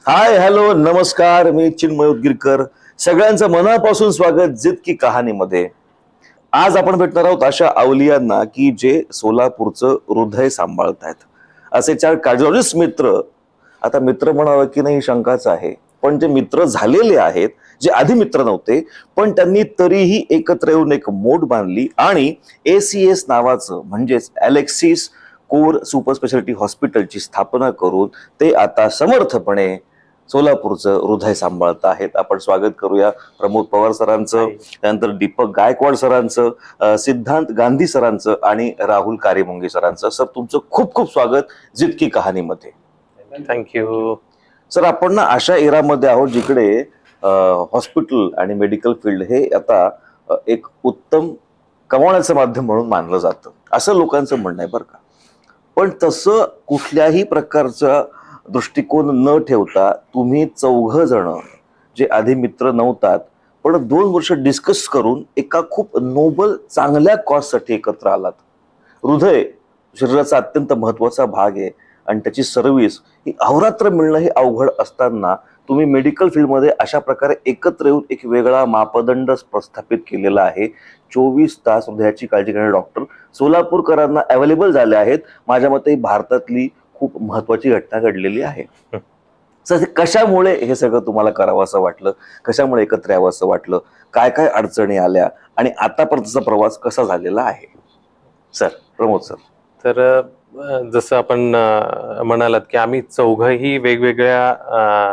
Hi hello नमस्कार, मी चिन्मय उदगीरकर. सगळ्यांचं मनापासून स्वागत जित की कहाणीमध्ये. आज आपण भेटणार आहोत अशा अवलियांना की जे सोलापूरचं हृदय सांभाळतायत. असे चार कार्डिओलॉजिस्ट मित्र, आता मित्र म्हणावं की नाही शंकाच आहे, पण जे मित्र झालेले आहेत, जे आधी मित्र नव्हते पण त्यांनी तरीही एकत्र येऊन एक मोठ बांधली आणि ACS नावाचं म्हणजेच अलेक्सिस कोर सुपर स्पेशालिटी हॉस्पिटलची स्थापना करून ते आता समर्थपणे सोलापूरचं हृदय सांभाळत आहेत. आपण स्वागत करूया प्रमोद पवार सरांचं, त्यानंतर दीपक गायकवाड सरांचं, सिद्धांत गांधी सरांचं आणि राहुल कारेमुंगे सरांचं. सर, तुमचं खूप खूप स्वागत जितकी कहाणीमध्ये. थँक्यू सर, आपण ना अशा एरामध्ये आहोत जिकडे हॉस्पिटल आणि मेडिकल फील्ड हे आता एक उत्तम कमावण्याचं माध्यम म्हणून मानलं जातं, असं लोकांचं म्हणणं आहे बरं का. पण तसं कुठल्याही प्रकारचा दृष्टिकोन न ठेवता तुम्ही चौघ जण जे आधी मित्र नव्हतात पण 2 वर्ष डिस्कस करून एका खूप नोबल चांगल्या कॉजसाठी एकत्र आलात. हृदय शरीराचा अत्यंत महत्वाचा भाग आहे आणि त्याची सर्व्हिस ही अहोरात्र मिळणं हे अवघड असताना तुम्ही मेडिकल फील्डमध्ये अशा प्रकारे एकत्र येऊन एक वेगळा मापदंड प्रस्थापित केलेला आहे. 24 तास हृदयाची काळजी घेणारे डॉक्टर सोलापूरकरांना अवेलेबल झाले आहेत. माझ्या मते भारतातली खूप महत्वाची घटना घडलेली आहे. सर, कशामुळे हे सगळं तुम्हाला करावं असं वाटलं, कशामुळे एकत्र यावं असं वाटलं, काय काय अडचणी आल्या आणि आतापर्यंतचा प्रवास कसा झालेला आहे? Sir, Pramod sir. तर जसं आपण म्हणालात की आम्ही चौघही वेगवेगळ्या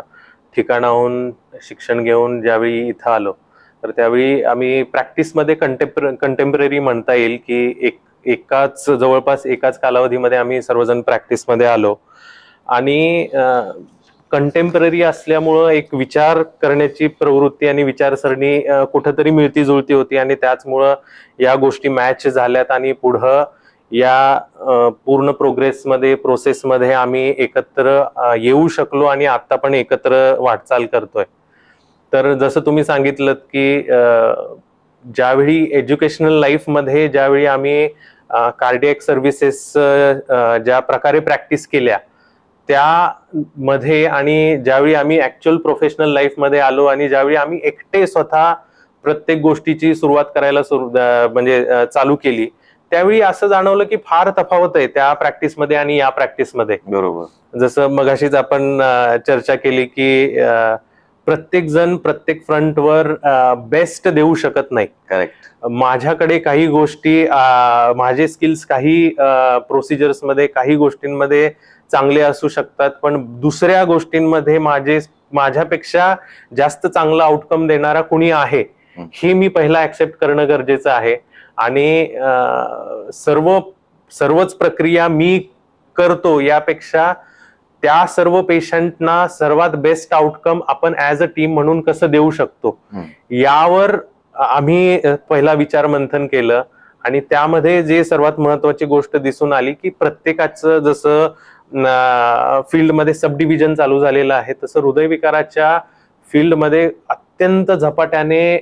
ठिकाणाहून शिक्षण घेऊन ज्यावेळी इथं आलो तर त्यावेळी आम्ही प्रॅक्टिसमध्ये कंटेम्पररी म्हणता येईल की एकाच जवळपास एकाच कालावधीमध्ये आम्ही सर्वजण प्रॅक्टिसमध्ये आलो आणि कंटेम्पररी असल्यामुळं एक विचार करण्याची प्रवृत्ती आणि विचारसरणी कुठंतरी मिळती जुळती होती आणि त्याचमुळं या गोष्टी मॅच झाल्यात आणि पुढं या पूर्ण प्रोसेसमध्ये आम्ही एकत्र येऊ शकलो आणि आता पण एकत्र वाटचाल करतोय. तर जसं तुम्ही सांगितलं की ज्यावेळी एज्युकेशनल लाईफमध्ये ज्यावेळी आम्ही कार्डियक सर्व्हिसेस ज्या प्रकारे प्रॅक्टिस केल्या त्यामध्ये आणि ज्यावेळी आम्ही ऍक्च्युअल प्रोफेशनल लाईफमध्ये आलो आणि ज्यावेळी आम्ही एकटे स्वतः प्रत्येक गोष्टीची सुरुवात करायला म्हणजे चालू केली त्यावेळी असं जाणवलं की फार तफावत आहे त्या प्रॅक्टिसमध्ये आणि या प्रॅक्टिसमध्ये. बरोबर. जसं मगाशीच आपण चर्चा केली की प्रत्येक जण प्रत्येक फ्रंटवर बेस्ट देऊ शकत नाही. करेक्ट. माझ्याकडे काही गोष्टी माझे स्किल्स काही प्रोसिजर्स मध्ये काही गोष्टींमध्ये चांगले असू शकतात पण दुसऱ्या गोष्टींमध्ये माझ्यापेक्षा जास्त चांगला आउटकम देणारा कुणी आहे हे मी पहिला ऍक्सेप्ट करणं गरजेचं आहे. आणि सर्वच प्रक्रिया मी करतो यापेक्षा त्या सर्व पेशंटना सर्वात बेस्ट आउटकम आपण ऍज अ टीम म्हणून कसं देऊ शकतो यावर आम्ही पहिला विचार मंथन केलं आणि त्यामध्ये जे सर्वात महत्वाची गोष्ट दिसून आली की प्रत्येकाचं जसं फील्डमध्ये सब डिव्हिजन चालू झालेलं आहे तसं हृदयविकाराच्या फील्डमध्ये अत्यंत झपाट्याने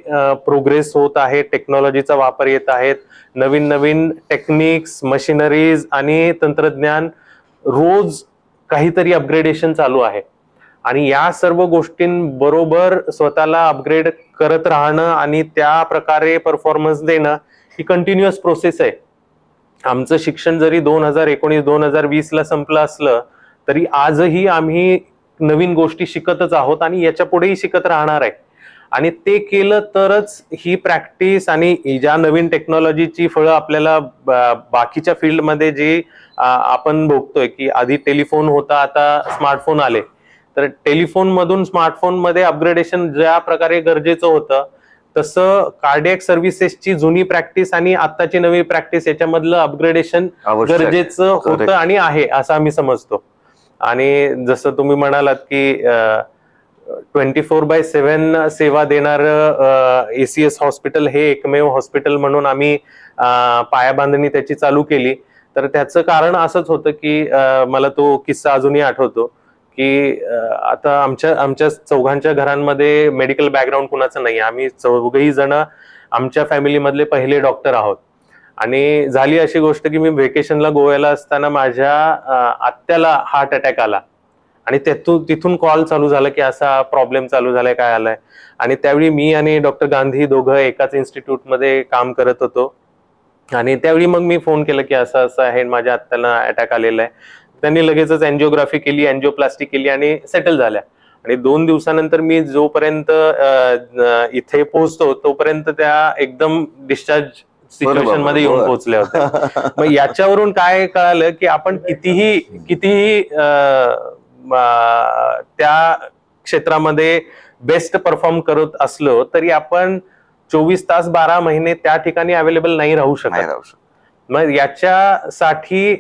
प्रोग्रेस होत आहे. टेक्नॉलॉजीचा वापर येत आहेत, नवीन नवीन टेक्निक्स, मशिनरीज आणि तंत्रज्ञान रोज काहीतरी अपग्रेडेशन चालू आहे आणि या सर्व गोष्टींबरोबर स्वतःला अपग्रेड करत राहणं आणि त्या प्रकारे परफॉर्मन्स देणं ही कंटिन्युअस प्रोसेस आहे. आमचं शिक्षण जरी 2019-2020 ला संपलं असलं तरी आजही आम्ही नवीन गोष्टी शिकतच आहोत आणि याच्या पुढेही शिकत राहणार आहे. आणि ते केलं तरच ही प्रॅक्टिस आणि ज्या नवीन टेक्नॉलॉजीची फळं आपल्याला बाकीच्या फील्डमध्ये जी आपण भोगतोय की आधी टेलिफोन होता आता स्मार्टफोन आले तर टेलिफोन मधून स्मार्टफोन मध्ये अपग्रेडेशन ज्या प्रकारे गरजेचं होतं तसं कार्डियक सर्व्हिसेसची जुनी प्रॅक्टिस आणि आत्ताची नवी प्रॅक्टिस याच्यामधलं अपग्रेडेशन गरजेचं होतं आणि आहे असं आम्ही समजतो. आणि जसं तुम्ही म्हणालात की 24/7 सेवा देणारं ACS हॉस्पिटल हे एकमेव हॉस्पिटल म्हणून आम्ही पायाबांधणी त्याची चालू केली. तर त्याचं कारण असंच होतं की मला तो किस्सा अजूनही आठवतो की आता आमच्या चौघांच्या घरांमध्ये मेडिकल बॅकग्राऊंड कुणाचं नाही. आम्ही चौघही जण आमच्या फॅमिलीमधले पहिले डॉक्टर आहोत आणि झाली अशी गोष्ट की मी व्हेकेशनला गोव्याला असताना माझ्या आत्याला हार्ट अटॅक आला आणि तिथून कॉल चालू झाला की असा प्रॉब्लेम चालू झालाय, काय आलाय. आणि त्यावेळी मी आणि डॉक्टर गांधी दोघं एकाच इन्स्टिट्यूटमध्ये काम करत होतो. आणि त्यावेळी मग मी फोन केला की असं असं आहे, माझ्या आत्याला अटॅक आलेला आहे. त्यांनी लगेचच अँजिओग्राफी केली, अँजिओप्लास्टी केली आणि सेटल झाल्या. आणि 2 दिवसानंतर मी जोपर्यंत इथे पोहोचतो तोपर्यंत त्या एकदम डिस्चार्ज सिच्युएशन मध्ये येऊन पोहोचल्या होत्या. मग याच्यावरून काय कळालं की आपण कितीही त्या क्षेत्रामध्ये बेस्ट परफॉर्म करत असलो तरी आपण 24 तास 12 महिने त्या ठिकाणी अवेलेबल नाही राहू शकत. मग याच्यासाठी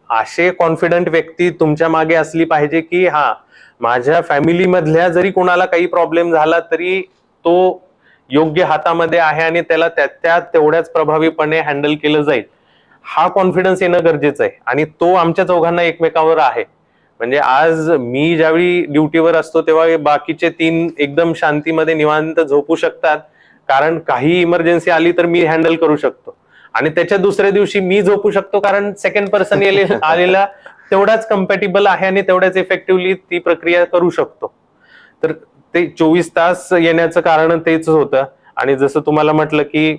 असे कॉन्फिडंट व्यक्ती तुमच्या मागे असली पाहिजे की हा, माझ्या फॅमिली मधल्या जरी कोणाला काही प्रॉब्लेम झाला तरी तो योग्य हातामध्ये आहे आणि त्याला त्या तेवढ्याच प्रभावीपणे हँडल केलं जाईल. हा कॉन्फिडन्स येणं गरजेचं आहे आणि तो आमच्या चौघांना एकमेकावर आहे. म्हणजे आज मी ज्यावेळी ड्युटीवर असतो तेव्हा बाकीचे 3 एकदम शांतीमध्ये निवांत झोपू शकतात, कारण काही इमर्जन्सी आली तर मी हँडल करू शकतो. आणि त्याच्या दुसऱ्या दिवशी मी झोपू शकतो, कारण सेकंड पर्सन आलेला तेवढाच कम्पॅटेबल आहे आणि तेवढ्याच इफेक्टिव्हली ती प्रक्रिया करू शकतो. तर ते 24 तास येण्याचं कारण तेच होतं. आणि जसं तुम्हाला म्हटलं की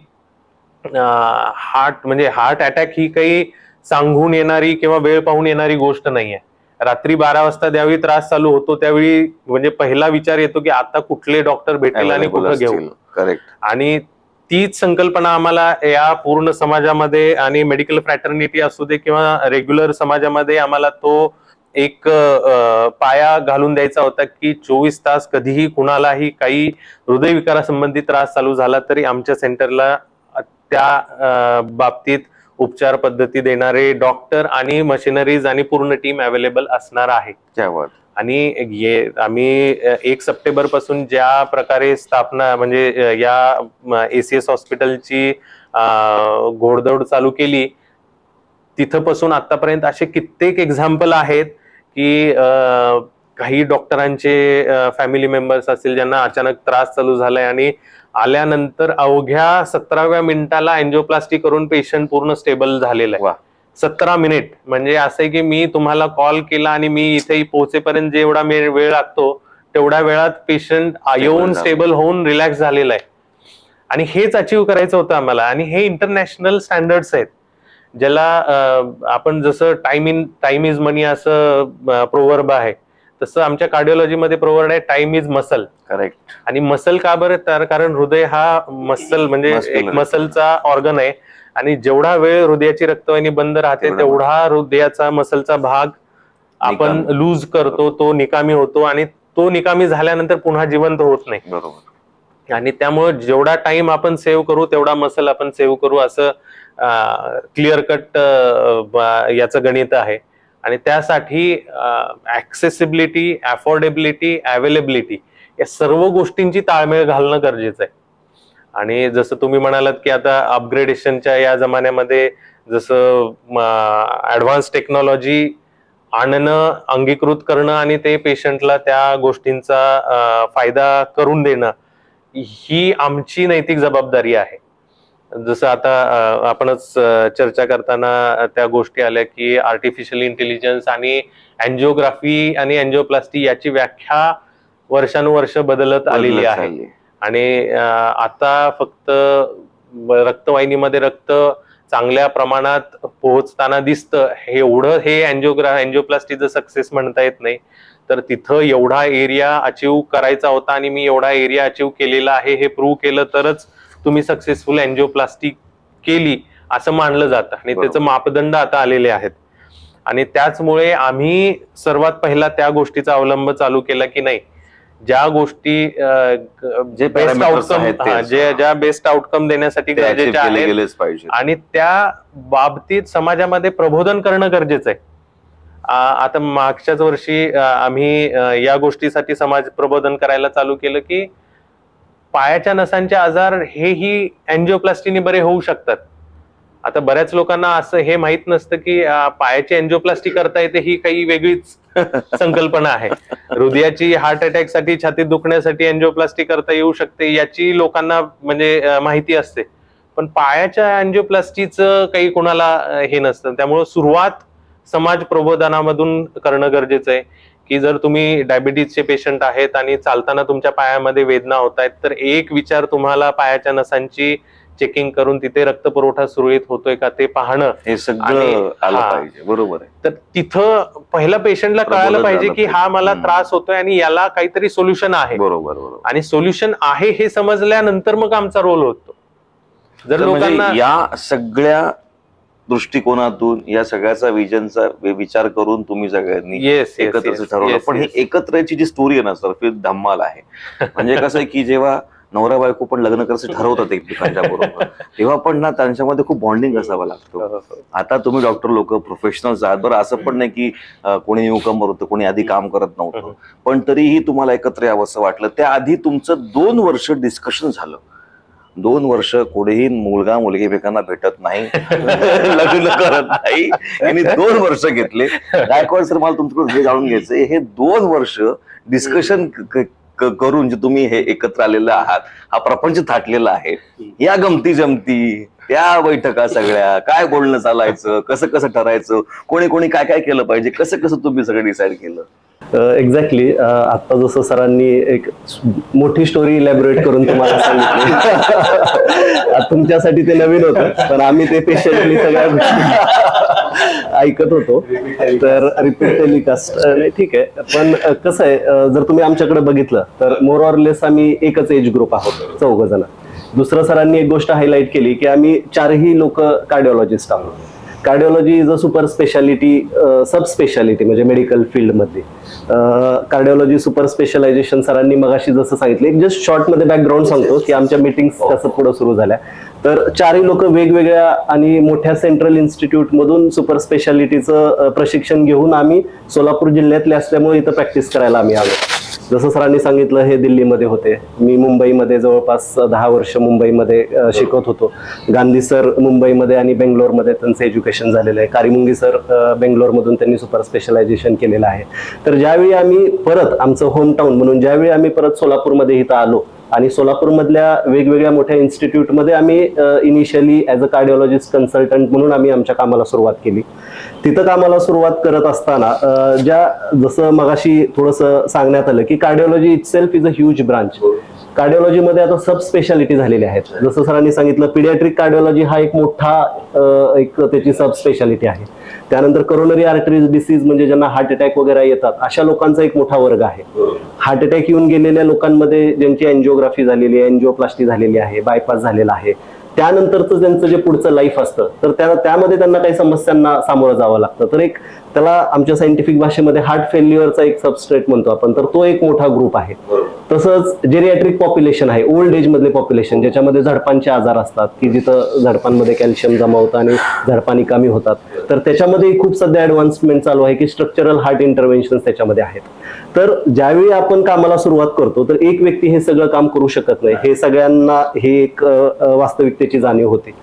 हार्ट अटॅक ही काही सांगून येणारी किंवा वेळ पाहून येणारी गोष्ट नाहीये. रात्री 12 वाजता ज्यावेळी त्रास चालू होतो त्यावेळी म्हणजे पहिला विचार येतो की आता कुठले डॉक्टर भेटेल आणि कुठं घेऊ. करेक्ट. आणि तीच संकल्पना आम्हाला या पूर्ण समाजामध्ये आणि मेडिकल फ्रॅटर्निटी असू दे किंवा रेग्युलर समाजामध्ये आम्हाला तो एक पाया घालून द्यायचा होता की 24 तास कधीही कुणालाही काही हृदयविकारासंबंधी त्रास चालू झाला तरी आमच्या सेंटरला त्या बाबतीत उपचार पद्धती देणारे डॉक्टर आणि मशिनरीज आणि पूर्ण टीम अवेलेबल असणार आहे. आणि आम्ही 1 सप्टेंबर पासून ज्या प्रकारे स्थापना म्हणजे या ACS हॉस्पिटलची घोडदौड चालू केली, तिथपासून आतापर्यंत असे कित्येक एक्झाम्पल आहेत की काही डॉक्टरांचे फॅमिली मेंबर्स असतील ज्यांना अचानक त्रास चालू झालाय आणि आल्यानंतर अवघ्या 17व्या मिनिटाला अँजिओप्लास्टी करून पेशंट पूर्ण स्टेबल झालेला आहे. 17 मिनिट म्हणजे असं आहे की मी तुम्हाला कॉल केला आणि मी इथे पोहोचेपर्यंत जेवढा वेळ लागतो तेवढ्या वेळात पेशंट येऊन स्टेबल होऊन रिलॅक्स झालेला आहे. आणि हेच अचीव्ह करायचं होतं आम्हाला. आणि हे इंटरनॅशनल स्टँडर्ड्स आहेत, ज्याला आपण जसं टाइम इज मनी असं प्रोवर्ब आहे, तसं आमच्या कार्डिओलॉजीमध्ये प्रोवर्ब आहे टाइम इज मसल. करेक्ट. आणि मसल का बरं, तर कारण हृदय हा मसल म्हणजे एक मसलचा ऑर्गन आहे आणि जेवढा वेळ हृदयाची रक्तवाहिनी बंद राहते तेवढा हृदयाचा मसलचा भाग आपण लूज करतो, तो निकामी होतो आणि तो निकामी झाल्यानंतर पुन्हा जिवंत होत नाही. बरोबर. आणि त्यामुळे जेवढा टाइम आपण सेव्ह करू तेवढा मसल आपण सेव्ह करू, असं क्लिअर कट याचं गणित आहे. आणि त्यासाठी ऍक्सेसिबिलिटी, अफोर्डेबिलिटी, अवेलेबिलिटी या सर्व गोष्टींची ताळमेळ घालणं गरजेचं आहे. आणि जसं तुम्ही म्हणालात की आता अपग्रेडेशनच्या या जमान्यामध्ये जसं ऍडव्हान्स टेक्नॉलॉजी आणणं, अंगीकृत करणं आणि ते पेशंटला त्या गोष्टींचा फायदा करून देणं ही आमची नैतिक जबाबदारी आहे. जसं आता आपणच चर्चा करताना त्या गोष्टी आल्या की आर्टिफिशियल इंटेलिजन्स आणि अँजिओग्राफी आणि अँजिओप्लास्टी याची व्याख्या वर्षानुवर्ष बदलत आलेली आहे. आणि आता फक्त रक्तवाहिनीमध्ये रक्त चांगल्या प्रमाणात पोहोचताना दिसतं एवढं हे अँजिओप्लास्टीचं सक्सेस म्हणता येत नाही. तर तिथं एवढा एरिया अचीव्ह करायचा होता आणि मी एवढा एरिया अचीव्ह केलेला आहे हे प्रूव्ह केलं तरच तुम्ही सक्सेसफुल अँजिओप्लास्टी केली असं मानलं जातं. आणि त्याचं मापदंड आता आलेले आहेत. आणि त्याचमुळे आम्ही सर्वात पहिला त्या गोष्टीचा अवलंब चालू केला की नाही, ज्या गोष्टी जे बेस्ट आउटकम ज्या बेस्ट आउटकम देण्यासाठी गरजेच्या आहेत आणि त्या बाबतीत समाजामध्ये प्रबोधन करणं गरजेचं आहे. आता मागच्याच वर्षी आम्ही या गोष्टीसाठी समाज प्रबोधन करायला चालू केलं की पायाच्या नसांचे आजार हेही अँजिओप्लास्टीने बरे होऊ शकतात. आता बऱ्याच लोकांना असं हे माहित नसतं की पायाची अँजिओप्लास्टी करता येते ही काही वेगळीच संकल्पना आहे. हृदयाची हार्ट अटॅक साठी, छातीत दुखण्यासाठी अँजिओप्लास्टी करता येऊ शकते याची लोकांना म्हणजे माहिती असते, पण पायाच्या अँजिओप्लास्टीचं काही कोणाला हे नसतं. त्यामुळे सुरुवात समाज प्रबोधनामधून करणं गरजेचं आहे की जर तुम्ही डायबिटीजचे पेशंट आहेत आणि चालताना तुमच्या पायामध्ये वेदना होत आहेत, तर एक विचार तुम्हाला पायाच्या नसांची चेकिंग करून तिथे रक्तपुरवठा सुरळीत होतोय का ते पाहणं, हे सगळं आलं पाहिजे. बरोबर आहे. तर तिथं पहिल्या पेशंटला कळायला पाहिजे की हा मला त्रास होतोय आणि याला काहीतरी सोल्युशन आहे. बरोबर बरोबर. आणि सोल्युशन आहे हे समजल्यानंतर मग आमचा रोल होतो. जर तर म्हणजे लोकांना या सगळ्या दृष्टिकोनातून या सगळ्याचा विजनचा विचार करून तुम्ही सगळ्यांनी एकत्र ठरवलं. पण ही एकत्रची जी स्टोरी आहे ना सर, ती धम्माल आहे. म्हणजे कसं आहे की जेव्हा नवरा बायको पण लग्न करायचं ठरवतात एकमेकांच्या बरोबर, तेव्हा पण ना त्यांच्यामध्ये खूप बॉन्डिंग असावा लागतो. आता तुम्ही डॉक्टर लोक प्रोफेशनल्स आहात बरं, असं पण नाही की कोणी न्यूकमर होतं, कोणी आधी काम करत नव्हतं, पण तरीही तुम्हाला एकत्र यावं असं वाटलं. त्याआधी तुमचं 2 वर्ष डिस्कशन झालं. 2 वर्ष कोणीही मुलगा मुलगी एकमेकांना भेटत नाही, लग्न करत नाही, यांनी 2 वर्ष घेतले. गायकवाड सर, मला तुमच्याकडून हे जाणून घ्यायचंय, हे 2 वर्ष डिस्कशन करून जे तुम्ही हे एकत्र आलेलं आहात, हा प्रपंच थाटलेला आहे, या गमती जमती, त्या बैठका सगळ्या, काय बोलणं चालायचं, कसं कसं ठरायचं, कोणी कोणी काय काय केलं पाहिजे, कसं कसं तुम्ही सगळं डिसाईड केलं? एक्झॅक्टली. आता जसं सरांनी एक मोठी स्टोरी इलॅबोरेट करून तुम्हाला सांगितली, तुमच्यासाठी ते नवीन होतं, पण आम्ही ते पेशंटली सगळ्या गोष्टी ऐकत होतो. तर रिपीट टेलिकास्ट ठीक आहे, पण कसं आहे, जर तुम्ही आमच्याकडे बघितलं तर मोर ऑर लेस आम्ही एकच एज ग्रुप आहोत, 4 जण. दुसरं, सरांनी एक गोष्ट हायलाईट केली की आम्ही 4ही लोक कार्डिओलॉजिस्ट आहोत. Cardiology is a super speciality, sub speciality म्हणजे मेडिकल फील्डमध्ये. कार्डिओलॉजी सुपर स्पेशलायझेशन सरांनी मगाशी जसं सांगितलं, एक जस्ट शॉर्टमध्ये बॅकग्राऊंड सांगतो की आमच्या मीटिंग्स कसं पुढे सुरू झाल्या. तर 4ही लोक वेगवेगळ्या आणि मोठ्या सेंट्रल इन्स्टिट्यूटमधून सुपर स्पेशालिटीचं प्रशिक्षण घेऊन आम्ही सोलापूर जिल्ह्यातले असल्यामुळे इथं प्रॅक्टिस करायला आम्ही आलो. जसं सरांनी सांगितलं, हे दिल्लीमध्ये होते, मी मुंबईमध्ये जवळपास 10 वर्ष मुंबईमध्ये शिकवत होतो. गांधी सर मुंबईमध्ये आणि बेंगलोरमध्ये त्यांचं एज्युकेशन झालेलं आहे. कारिमुंगी सर बेंगलोरमधून त्यांनी सुपर स्पेशलायझेशन केलेलं आहे. तर ज्यावेळी आम्ही परत आमचं होमटाऊन म्हणून ज्यावेळी आम्ही परत सोलापूरमध्ये इथं आलो आणि सोलापूरमधल्या वेगवेगळ्या मोठ्या इन्स्टिट्यूटमध्ये आम्ही initially as a cardiologist consultant म्हणून आम्ही आमच्या कामाला सुरुवात केली. तिथं कामाला सुरुवात करत असताना जसं मगाशी थोडंसं सांगण्यात आलं की cardiology itself is a huge branch. कार्डिओलॉजीमध्ये आता सब स्पेशालिटी झालेल्या आहेत. जसं सरांनी सांगितलं, पिडियाट्रिक कार्डिओलॉजी हा एक मोठा एक त्याची सब स्पेशालिटी आहे. त्यानंतर करोनरी आर्टरीज डिसीज म्हणजे ज्यांना हार्ट अटॅक वगैरे येतात अशा लोकांचा एक मोठा वर्ग आहे. हार्ट अटॅक येऊन गेलेल्या लोकांमध्ये ज्यांची एन्जिओग्राफी झालेली आहे, एन्जिओप्लास्टी झालेली आहे, बायपास झालेला आहे, त्यानंतरचं त्यांचं जे पुढचं लाईफ असतं तर त्यामध्ये त्यांना काही समस्यांना सामोरं जावं लागतं. तर एक त्याला आमच्या सायंटिफिक भाषेमध्ये हार्ट फेल्युअरचा एक सबस्ट्रेट म्हणतो आपण, तर तो एक मोठा ग्रुप आहे. तसंच जेरियाट्रिक पॉप्युलेशन आहे, ओल्ड एज मधले पॉप्युलेशन, ज्याच्यामध्ये झडपांचे आजार असतात की जिथं झडपांमध्ये कॅल्शियम जमा होतं आणि झडपानी कमी होतात. तर त्याच्यामध्ये खूप सध्या ऍडव्हान्समेंट चालू आहे की स्ट्रक्चरल हार्ट इंटरव्हेन्शन त्याच्यामध्ये आहेत. तर ज्यावेळी आपण कामाला सुरुवात करतो तर एक व्यक्ती हे सगळं काम करू शकत नाही, हे सगळ्यांना हे एक वास्तविकतेची जाणीव होते.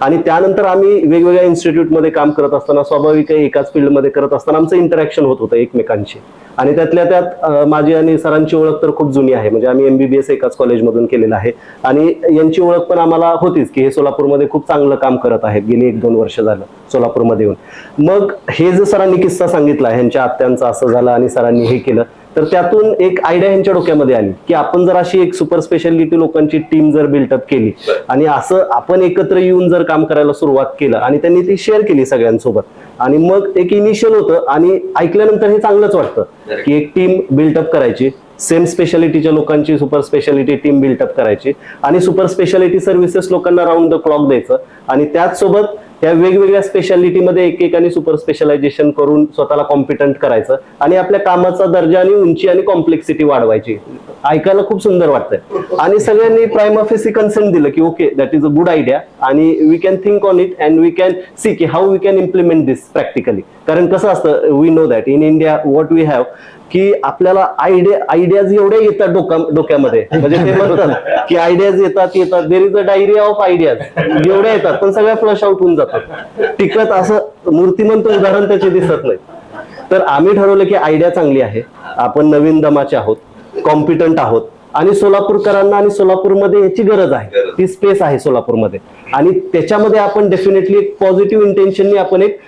आणि त्यानंतर आम्ही वेगवेगळ्या इन्स्टिट्यूटमध्ये काम करत असताना स्वाभाविक एकाच फील्डमध्ये करत असताना आमचं इंटरॅक्शन होत होतं एकमेकांशी. आणि त्यातल्या त्यात माझी आणि सरांची ओळख तर खूप जुनी आहे. म्हणजे आम्ही MBBS एकाच कॉलेजमधून केलेलं आहे आणि यांची ओळख पण आम्हाला होतीच की हे सोलापूरमध्ये खूप चांगलं काम करत आहेत, गेली 1-2 वर्ष झालं सोलापूरमध्ये येऊन. मग हे जो सरांनी किस्सा सांगितला, ह्यांच्या आत्यांचं असं झालं आणि सरांनी हे केलं, तर त्यातून एक आयडिया ह्यांच्या डोक्यामध्ये आली की आपण जर अशी एक सुपर स्पेशालिटी लोकांची टीम जर बिल्टअप केली आणि असं आपण एकत्र येऊन जर काम करायला सुरुवात केलं आणि त्यांनी ती शेअर केली सगळ्यांसोबत. आणि मग एक इनिशियल होतं आणि ऐकल्यानंतर हे चांगलंच वाटतं की एक टीम बिल्टअप करायची, सेम स्पेशालिटीच्या लोकांची सुपर स्पेशालिटी टीम बिल्टअप करायची आणि सुपर स्पेशालिटी सर्व्हिसेस लोकांना राऊंड द क्लॉक द्यायचं आणि त्याचसोबत या वेगवेगळ्या स्पेशालिटीमध्ये एकेकाने सुपर स्पेशलायझेशन करून स्वतःला कॉम्पिटंट करायचं आणि आपल्या कामाचा दर्जा आणि उंची आणि कॉम्प्लेक्सिटी वाढवायची. ऐकायला खूप सुंदर वाटतंय. आणि सगळ्यांनी प्राइमा फेसी कन्सेंट दिलं की okay, that is a good idea आणि we can think on it and we can see की how we can implement this practically. कारण कसं असतं, we know that in India what we have की आपल्याला ideas एवढ्या येतात डोक्यामध्ये. म्हणजे ते म्हणतात की आयडियाज येतात there is a diarrhoea of ideas, एवढ्या येतात पण सगळ्या फ्लश आउट होऊन जातात. टिकत असं मूर्तिमंत उदाहरण त्याचे दिसत नाही. तर आम्ही ठरवलं की आयडिया चांगली आहे, आपण नवीन दमाचे आहोत, कॉम्पिटंट आहोत आणि सोलापूरकरांना आणि सोलापूरमध्ये याची गरज आहे, ती स्पेस आहे सोलापूरमध्ये आणि त्याच्यामध्ये आपण डेफिनेटली एक पॉझिटिव्ह इंटेन्शननी आपण एक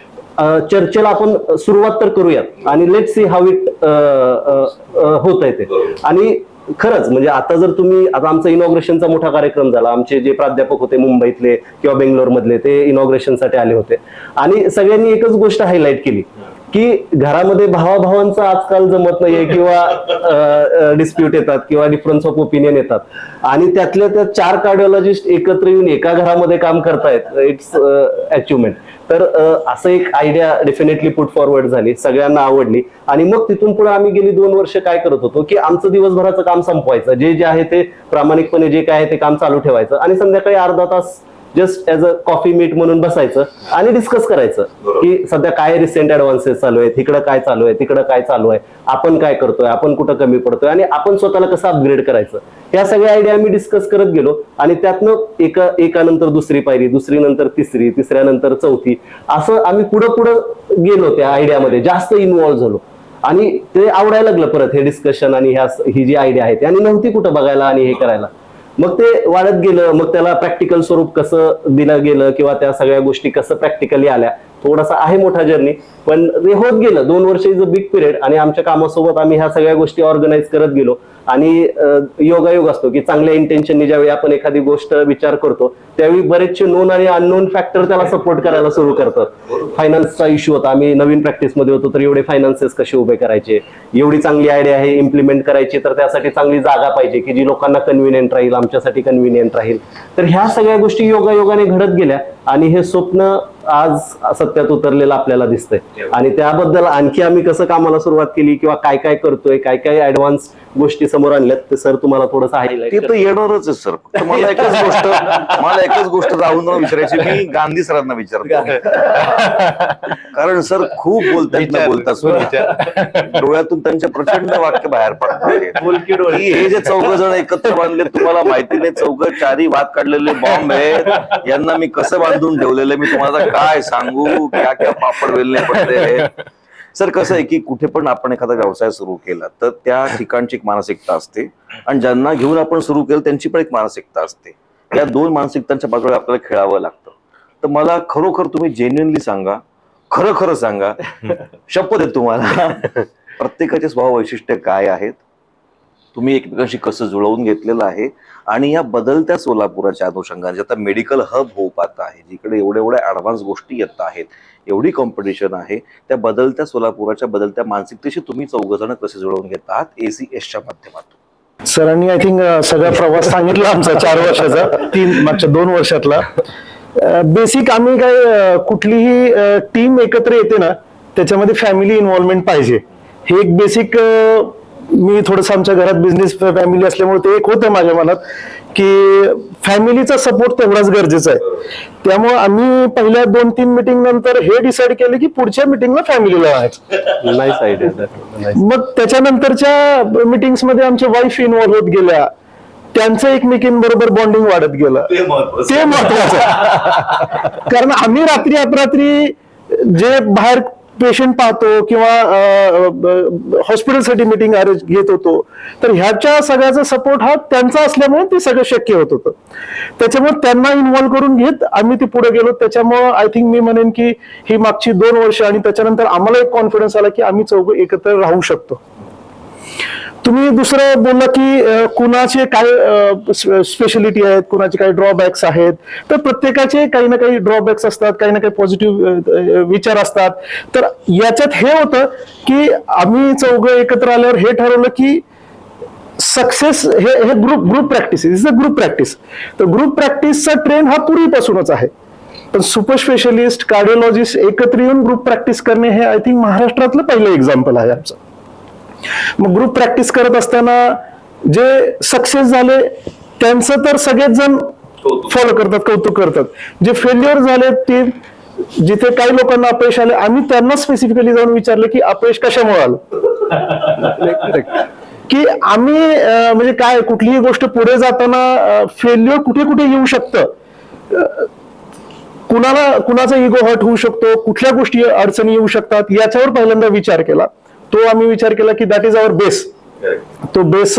चर्चेला आपण सुरुवात तर करूयात आणि लेट सी हाऊ इट होत आहे ते. आणि खरंच म्हणजे आता जर तुम्ही आता आमचा इनॉग्रेशनचा मोठा कार्यक्रम झाला, आमचे जे प्राध्यापक होते मुंबईतले किंवा बेंगलोर मधले ते इनॉग्रेशनसाठी आले होते आणि सगळ्यांनी एकच गोष्ट हायलाईट केली की घरामध्ये भावाभावांचं आजकाल जमत नाहीये किंवा डिस्प्यूट येतात किंवा डिफरन्स ऑफ ओपिनियन येतात आणि त्यातल्या त्या 4 कार्डिओलॉजिस्ट एकत्र येऊन एका घरामध्ये काम करतायत. It's achievement. तर असं एक आयडिया डेफिनेटली पुट फॉरवर्ड झाली, सगळ्यांना आवडली आणि मग तिथून पुढे आम्ही गेली 2 वर्ष काय करत होतो की आमचं दिवसभराचं काम संपवायचं, जे आहे ते प्रामाणिकपणे जे काय आहे ते काम चालू ठेवायचं आणि संध्याकाळी अर्धा तास just as a coffee meet म्हणून बसायचं आणि डिस्कस करायचं की सध्या काय रिसेंट ऍडव्हान्सेस चालू आहेत, इकडं काय चालू आहे, तिकडं काय चालू आहे, आपण काय करतोय, आपण कुठं कमी पडतोय आणि आपण स्वतःला कसं अपग्रेड करायचं. या सगळ्या आयडिया आम्ही डिस्कस करत गेलो आणि त्यातनं एकानंतर दुसरी पायरी, दुसरी नंतर तिसरी, तिसऱ्यानंतर चौथी, असं आम्ही पुढं गेलो. त्या आयडियामध्ये जास्त इन्व्हॉल्व्ह झालो आणि ते आवडायला लागलं परत हे डिस्कशन आणि ही जी आयडिया आहे ती, आणि नव्हती कुठं बघायला आणि हे करायला. मग ते वाढत गेलं, मग त्याला प्रॅक्टिकल स्वरूप कसं दिलं गेलं किंवा त्या सगळ्या गोष्टी कसं प्रॅक्टिकली आल्या. थोडासा आहे मोठा जर्नी, पण ते होत गेलं. 2 वर्ष इज अ बिग पिरियड आणि आमच्या कामासोबत आम्ही ह्या सगळ्या गोष्टी ऑर्गनाईज करत गेलो. आणि योगायोग असतो की चांगल्या इंटेन्शननी ज्यावेळी आपण एखादी गोष्ट विचार करतो त्यावेळी बरेचसे नोन आणि अननोन फॅक्टर त्याला सपोर्ट करायला सुरू करतात. फायनान्सचा इश्यू होता, आम्ही नवीन प्रॅक्टिसमध्ये होतो, तर एवढे फायनान्सेस कसे उभे करायचे, एवढी चांगली आयडिया आहे इम्प्लिमेंट करायची, तर त्यासाठी चांगली जागा पाहिजे की जी लोकांना कन्व्हिनियंट राहील, आमच्यासाठी कन्व्हिनियंट राहील. तर ह्या सगळ्या गोष्टी योगायोगाने घडत गेल्या आणि हे स्वप्न आज सत्यात उतरलेलं आपल्याला दिसतंय. आणि त्याबद्दल आणखी आम्ही कसं कामाला सुरुवात केली किंवा काय काय करतोय, काय काय ऍडव्हान्स गोष्टी समोर आणल्यात ते सर तुम्हाला थोडंसं हायलाइट. ते तर येणारच आहे सर. मला एकच गोष्ट राहून विचारायची, मी गांधी सरांना विचारतो कारण सर खूप बोलतात डोळ्यातून त्यांच्या प्रचंड वाक्य बाहेर पडतात. हे जे 4 जण एकत्र बांधले, तुम्हाला माहिती नाही, 4 वाद काढलेले बॉम्ब आहेत, यांना मी कसं बांधून ठेवलेलं मी तुम्हाला काय सांगू, क्या क्या पापड वेलणे पडले. सर कसं आहे की कुठे पण आपण एखादा व्यवसाय सुरू केला तर त्या ठिकाणची एक मानसिकता असते आणि ज्यांना घेऊन आपण सुरू केलं त्यांची पण एक मानसिकता असते. या 2 मानसिकतांच्या बाजूला आपल्याला खेळावं लागतं. तर मला खरोखर तुम्ही जेन्युइनली सांगा, खरं सांगा, शपथ आहे तुम्हाला, प्रत्येकाचे स्वभाव वैशिष्ट्य काय आहेत, तुम्ही एकमेकांशी कसं जुळवून घेतलेलं आहे आणि या बदलत्या सोलापुराच्या अनुषंगाने आता मेडिकल हब होऊ पाहत आहे, जिकडे एवढ्या ऍडव्हान्स गोष्टी येत आहेत, एवढी कॉम्पिटिशन आहे, त्या बदलत्या सोलापुराच्या बदलत्या मानसिकतेशी तुम्ही 4 जण कसे जुळवून घेतात ACSच्या माध्यमातून? सरांनी आय थिंक सगळा प्रवास सांगितला आमचा 4 वर्षाचा, मागच्या 2 वर्षातला. बेसिक आम्ही काय कुठलीही टीम एकत्र येते ना त्याच्यामध्ये फॅमिली इन्व्हॉल्वमेंट पाहिजे. हे एक बेसिक मी थोडंसं आमच्या घरात बिझनेस फॅमिली असल्यामुळे ते एक होतं माझ्या मनात की फॅमिलीचा सपोर्ट तेवढाच गरजेचा आहे. त्यामुळे आम्ही पहिल्या 2-3 मीटिंग नंतर हे डिसाईड केलं की पुढच्या मीटिंगला फॅमिलीला आणायचं. Nice idea. मग त्याच्यानंतरच्या मीटिंग्स मध्ये आमच्या वाईफ इन्व्हॉल्व्ह होत गेल्या, त्यांचं एकमेकींबरोबर बॉन्डिंग वाढत गेलं. ते महत्वाचं कारण आम्ही रात्री अपरात्री जे बाहेर पेशंट पाहतो किंवा हॉस्पिटलसाठी मीटिंग अरेंज घेत होतो, तर ह्याच्या सगळ्याचा सपोर्ट हा त्यांचा असल्यामुळे ते सगळं शक्य होत होतं. त्याच्यामुळे त्यांना इन्व्हॉल्व्ह करून घेत आम्ही ते पुढे गेलो. त्याच्यामुळे आय थिंक मी म्हणेन की ही मागची 2 वर्ष आणि त्याच्यानंतर आम्हाला एक कॉन्फिडन्स आला की आम्ही 4 एकत्र राहू शकतो. तुम्ही दुसरं बोलला की कुणाचे काय स्पेशलिटी आहेत, कुणाचे काही ड्रॉबॅक्स आहेत, तर प्रत्येकाचे काही ना काही ड्रॉबॅक्स असतात, काही ना काही पॉझिटिव्ह विचार असतात. तर याच्यात हे होतं की आम्ही 4 एकत्र आल्यावर हे ठरवलं की सक्सेस हे group practice is a group practice. तर ग्रुप प्रॅक्टिसचा ट्रेंड हा पूर्वीपासूनच आहे, पण सुपर स्पेशलिस्ट कार्डिओलॉजिस्ट एकत्र येऊन ग्रुप प्रॅक्टिस करणे हे आय थिंक महाराष्ट्रातलं पहिलं एक्झाम्पल आहे आमचं. मग ग्रुप प्रॅक्टिस करत असताना जे सक्सेस झाले त्यांचं तर सगळेच जण फॉलो करतात, कौतुक करतात. जे फेल्युअर झाले ते जिथे काही लोकांना अपयश आले, आम्ही त्यांना स्पेसिफिकली जाऊन विचारलं की अपयश कशामुळे आलं, की आम्ही म्हणजे काय कुठलीही गोष्ट पुढे जाताना फेल्युअर कुठे कुठे येऊ शकतं, कुणाचा इगो हर्ट होऊ शकतो, कुठल्या गोष्टी अडचणी येऊ शकतात, याच्यावर पहिल्यांदा विचार केला. तो आम्ही विचार केला की दॅट इज आवर बेस. तो बेस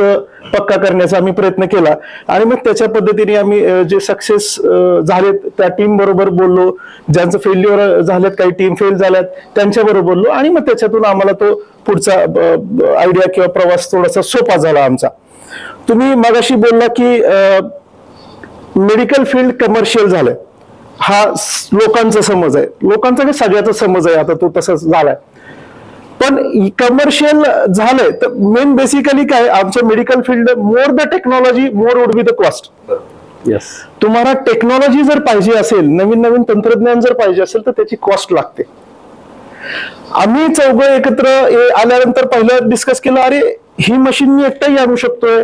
पक्का करण्याचा आम्ही प्रयत्न केला आणि मग त्याच्या पद्धतीने आम्ही जे सक्सेस झालेत त्या टीम बरोबर बोललो, ज्यांचं फेल्युअर झालेत, काही टीम फेल झाल्यात त्यांच्या बरोबर बोललो आणि मग त्याच्यातून आम्हाला तो पुढचा आयडिया किंवा प्रवास थोडासा सोपा झाला आमचा. तुम्ही मगाशी बोलला की मेडिकल फील्ड कमर्शियल झालंय, हा लोकांचा समज आहे, लोकांचा काही सगळ्याचा समज आहे, आता तो तसाच झालाय. पण कमर्शियल झालंय तर मेन बेसिकली काय, आमचं medical field more the technology more would be the cost. Yes, तुम्हाला टेक्नॉलॉजी जर पाहिजे असेल, नवीन नवीन तंत्रज्ञान जर पाहिजे असेल तर त्याची कॉस्ट लागते. आम्ही चौघं एकत्र आल्यानंतर पहिलं डिस्कस केलं, अरे ही मशीन मी एकटाही आणू शकतोय,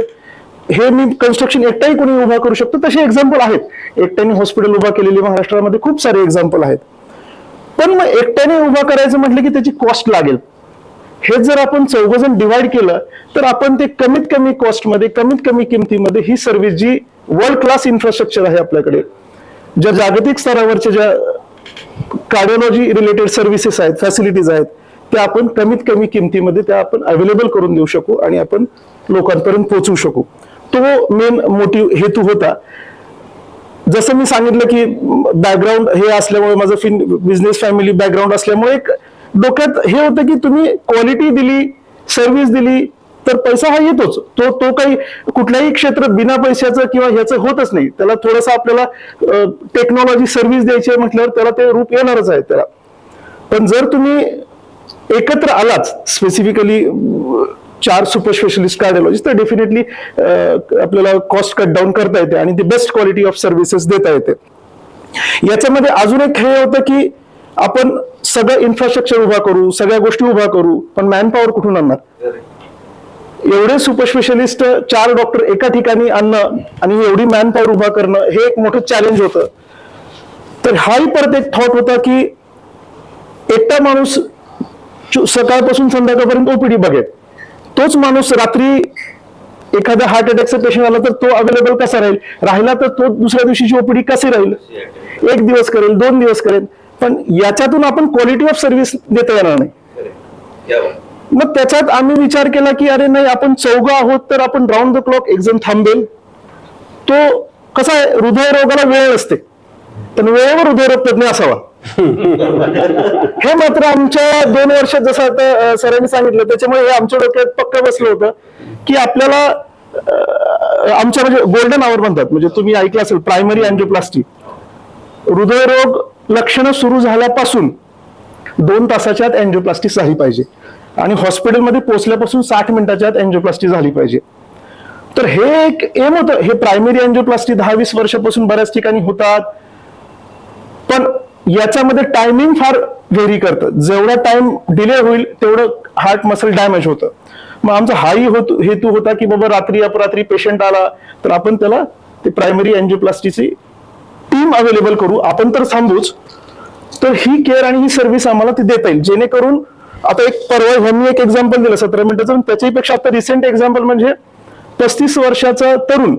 हे मी कन्स्ट्रक्शन एकटाही कोणी उभा करू शकतो. तसे एक्झाम्पल आहेत, एकट्याने हॉस्पिटल उभा केलेली महाराष्ट्रामध्ये खूप सारे एक्झाम्पल आहेत. पण मग एकट्याने उभा करायचं म्हटलं की त्याची कॉस्ट लागेल. हे जर आपण चौघजण डिवाइड केलं तर आपण ते कमीत कमी कॉस्टमध्ये, कमीत कमी किमतीमध्ये ही सर्व्हिस, जी वर्ल्ड क्लास इन्फ्रास्ट्रक्चर आहे आपल्याकडे, ज्या जागतिक स्तरावरच्या ज्या कार्डिओलॉजी रिलेटेड सर्व्हिसेस आहेत, फॅसिलिटीज आहेत, त्या आपण कमीत कमी किमतीमध्ये त्या आपण अवेलेबल करून देऊ शकू आणि आपण लोकांपर्यंत पोहोचवू शकू. तो मेन मोटिव्ह हेतू होता. जसं मी सांगितलं की बॅकग्राऊंड हे असल्यामुळे, माझं बिझनेस फॅमिली बॅकग्राऊंड असल्यामुळे एक डोक्यात हे होतं की तुम्ही क्वालिटी दिली, सर्व्हिस दिली तर पैसा हा येतोच. तो काही कुठल्याही क्षेत्रात बिना पैशाचं किंवा ह्याचं होतच नाही. त्याला थोडंसं आपल्याला टेक्नॉलॉजी सर्व्हिस द्यायची आहे म्हटल्यावर त्याला ते रूप येणारच आहे त्याला. पण जर तुम्ही एकत्र आलाच, स्पेसिफिकली 4 सुपर स्पेशलिस्ट कार्डिओलॉजिस्ट, तर डेफिनेटली आपल्याला कॉस्ट कट डाऊन करता येते आणि ती बेस्ट क्वालिटी ऑफ सर्व्हिसेस देता येते. याच्यामध्ये अजून एक हे होतं की आपण सगळं इन्फ्रास्ट्रक्चर उभा करू, सगळ्या गोष्टी उभा करू, पण मॅनपॉवर कुठून आणणार? एवढे सुपर स्पेशलिस्ट 4 डॉक्टर एका ठिकाणी आणणं आणि एवढी मॅनपॉवर उभा करणं हे एक मोठं चॅलेंज होतं. तर हाही परत एक थॉट होता की एकटा माणूस सकाळपासून संध्याकाळपर्यंत ओपीडी बघेल, तोच माणूस रात्री एखादा हार्ट अटॅकचा पेशंट आला तर तो अवेलेबल कसा राहिला तर तो दुसऱ्या दिवशीची ओपीडी कशी राहील? 1 दिवस करेल, 2 दिवस करेल, पण याच्यातून आपण क्वालिटी ऑफ सर्व्हिस देता येणार नाही. मग त्याच्यात आम्ही विचार केला की अरे नाही, आपण चौघं आहोत तर आपण राऊंड द क्लॉक एक जण थांबेल. तो कसा आहे, हृदयरोगाला वेळ नसते, पण वेळेवर हृदयरोग तज्ञ असावा. हे मात्र आमच्या 2 वर्षात, जसं आता सरांनी सांगितलं, त्याच्यामुळे हे आमच्या डोक्यात पक्का बसलं होतं की आपल्याला आमच्या म्हणजे गोल्डन आवर म्हणतात, म्हणजे तुम्ही ऐकलं असेल प्रायमरी अँजिओप्लास्टी. हृदयरोग लक्षणं सुरू झाल्यापासून 2 तासाच्या आत अँजिओप्लास्टी झाली पाहिजे आणि हॉस्पिटलमध्ये पोहोचल्यापासून 60 मिनिटाच्या आत अँजिओप्लास्टी झाली पाहिजे. तर हे एक एम होतं. हे प्रायमरी अँजिओप्लास्टी 10-20 वर्षापासून बऱ्याच ठिकाणी होतात, पण याच्यामध्ये टायमिंग फार व्हेरी करतं. जेवढा टाइम डिले होईल तेवढं हार्ट मसल डॅमेज होतं. मग आमचा हाही हेतू होता की बाबा रात्री अपरात्री पेशंट आला तर आपण त्याला ते प्रायमरी अँजिओप्लास्टीची टीम अवेलेबल करू, आपण तर थांबूच, तर ही केअर आणि ही सर्व्हिस आम्हाला ती देता येईल. जेणेकरून आता एक परवा ह्यांनी एक एक्झाम्पल दिलं 17 मिनिटाचं, त्याच्यापेक्षा आता रिसेंट एक्झाम्पल म्हणजे 35 वर्षाचा तरुण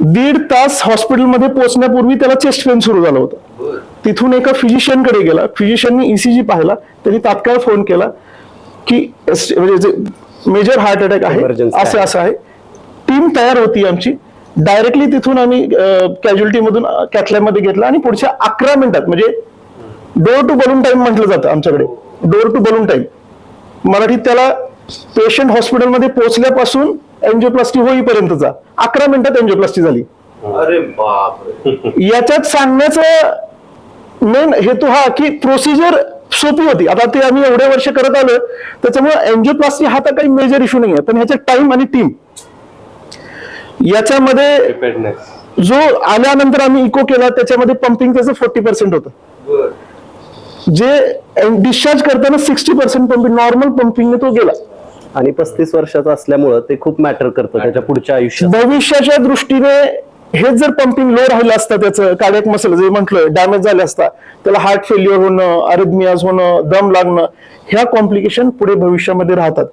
1.5 तास हॉस्पिटलमध्ये पोहोचण्यापूर्वी त्याला चेस्ट पेन सुरू झालं होतं. तिथून एका फिजिशियनकडे गेला, फिजिशियननी ईसीजी पाहिला, त्यांनी तात्काळ फोन केला की म्हणजे मेजर हार्ट अटॅक आहे, असं आहे. टीम तयार होती आमची. डायरेक्टली तिथून आम्ही कॅज्युअलिटी मधून कॅथलॅबमध्ये घेतला आणि पुढच्या 11 मिनिटात, म्हणजे डोर टू बलून टाइम म्हटलं जातं आमच्याकडे, डोर टू बलून टाइम मराठीत त्याला, पेशंट हॉस्पिटलमध्ये पोहोचल्यापासून अँजिओप्लास्टी होईपर्यंतचा 11 मिनिटात अँजिओप्लास्टी झाली. अरे बापरे. याच्यात सांगण्याचा मेन हेतू हा की प्रोसिजर सोपी होती. आता ते आम्ही एवढे वर्ष करत आलो, त्याच्यामुळे अँजिओप्लास्टी हा तर काही मेजर इश्यू नाही आहे, पण ह्याच्यात टाइम आणि टीम, याच्यामध्ये जो आल्यानंतर आम्ही इको केला त्याच्यामध्ये पंपिंग त्याचं 40% होतं, जे डिस्चार्ज करताना 60% पंपिंग, नॉर्मल पंपिंगने तो गेला. आणि 35 वर्षाचा असल्यामुळं ते खूप मॅटर करतं त्याच्या पुढच्या आयुष्यात. भविष्याच्या दृष्टीने हेच जर पंपिंग लो राहिलं असतं, त्याचं कार्डियक मसल जे म्हटलं डॅमेज झाले असता, त्याला हार्ट फेल्युअर होणं, अरिथमियाज होणं, दम लागणं, ह्या कॉम्प्लिकेशन पुढे भविष्यामध्ये राहतात.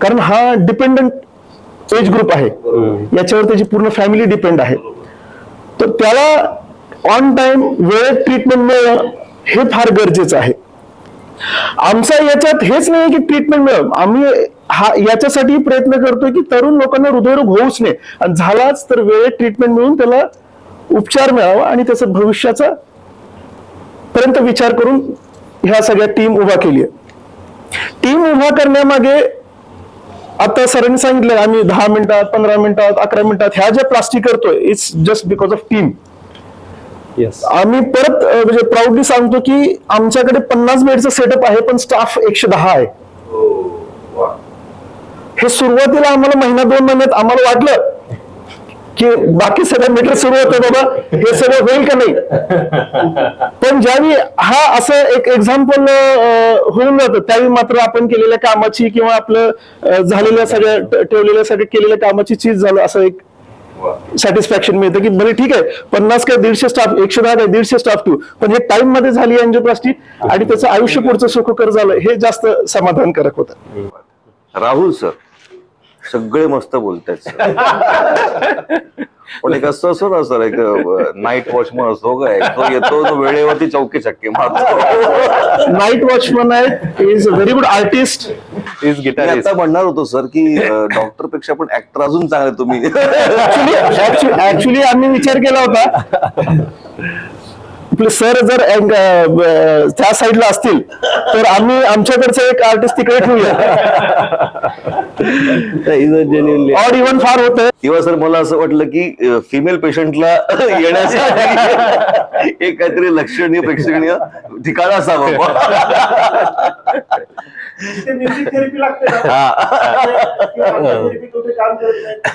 कारण हा डिपेंडंट एज ग्रुप आहे, याच्यावर त्याची पूर्ण फॅमिली डिपेंड आहे. तर त्याला ऑन टाइम वेळेत ट्रीटमेंट मिळणं हे फार गरजेचं आहे. आमचं याच्यात हेच नाही की ट्रीटमेंट मिळव, आम्ही याच्यासाठी प्रयत्न करतोय की तरुण लोकांना हृदयरोग होऊच नये, आणि झालाच तर वेळेत ट्रीटमेंट मिळून त्याला उपचार मिळावा आणि त्याचा भविष्याचा पर्यंत विचार करून ह्या सगळ्या टीम उभा केली आहे. टीम उभा करण्यामागे आता सरांनी सांगितलं आम्ही 10 मिनिटात, 15 मिनिटात, 11 मिनिटात ह्या ज्या प्लास्टिक करतोय, it's just because of team. Yes. आम्ही परत म्हणजे प्राऊडली सांगतो की आमच्याकडे 50 बेडचा सेटअप आहे, पण स्टाफ 110 आहे. हे सुरुवातीला आम्हाला महिना 2 महिन्यात आम्हाला वाटलं की बाकी सगळं मीटर सुरू होतं, बाबा हे सगळं होईल का नाही. पण ज्यावेळी हा असं एक एक्झाम्पल होऊन जातं, त्यावेळी मात्र आपण केलेल्या कामाची किंवा आपलं झालेल्या सगळ्या ठेवलेल्या सगळ्या केलेल्या कामाची चीज झालं असं एक सॅटिस्फॅक्शन मिळतं की बरे ठीक आहे, 50 काय 150 स्टाफ, 110 काय 150 स्टाफ ठेवू, पण हे टाइम मध्ये झाली अँजिओप्लास्टी आणि त्याचं आयुष्य पुढचं सुखकर झालं, हे जास्त समाधानकारक होतं. राहुल सर सगळे मस्त बोलतायत sir. पण एक असं ना सर, एक नाईट वॉचमन असतो काय, तो येतो तो वेळेवरती चौकी चक्के मारतो. नाईट वॉचमन आहे, is a very good artist. Is me guitarist. आता म्हणणार होतो सर की डॉक्टर पेक्षा पण ऍक्टर अजून चांगले तुम्ही. ऍक्च्युली आम्ही विचार केला होता आपले सर जर त्या साईडला असतील तर आम्ही आमच्याकडचं एक आर्टिस्ट तिकडे ठेवूया. जेन्युइनली ऑड इव्हन फार होतं. किंवा सर मला असं वाटलं की फिमेल पेशंटला येण्यासाठी एक काहीतरी लक्षणीय प्रेक्षणीय ठिकाण असावं.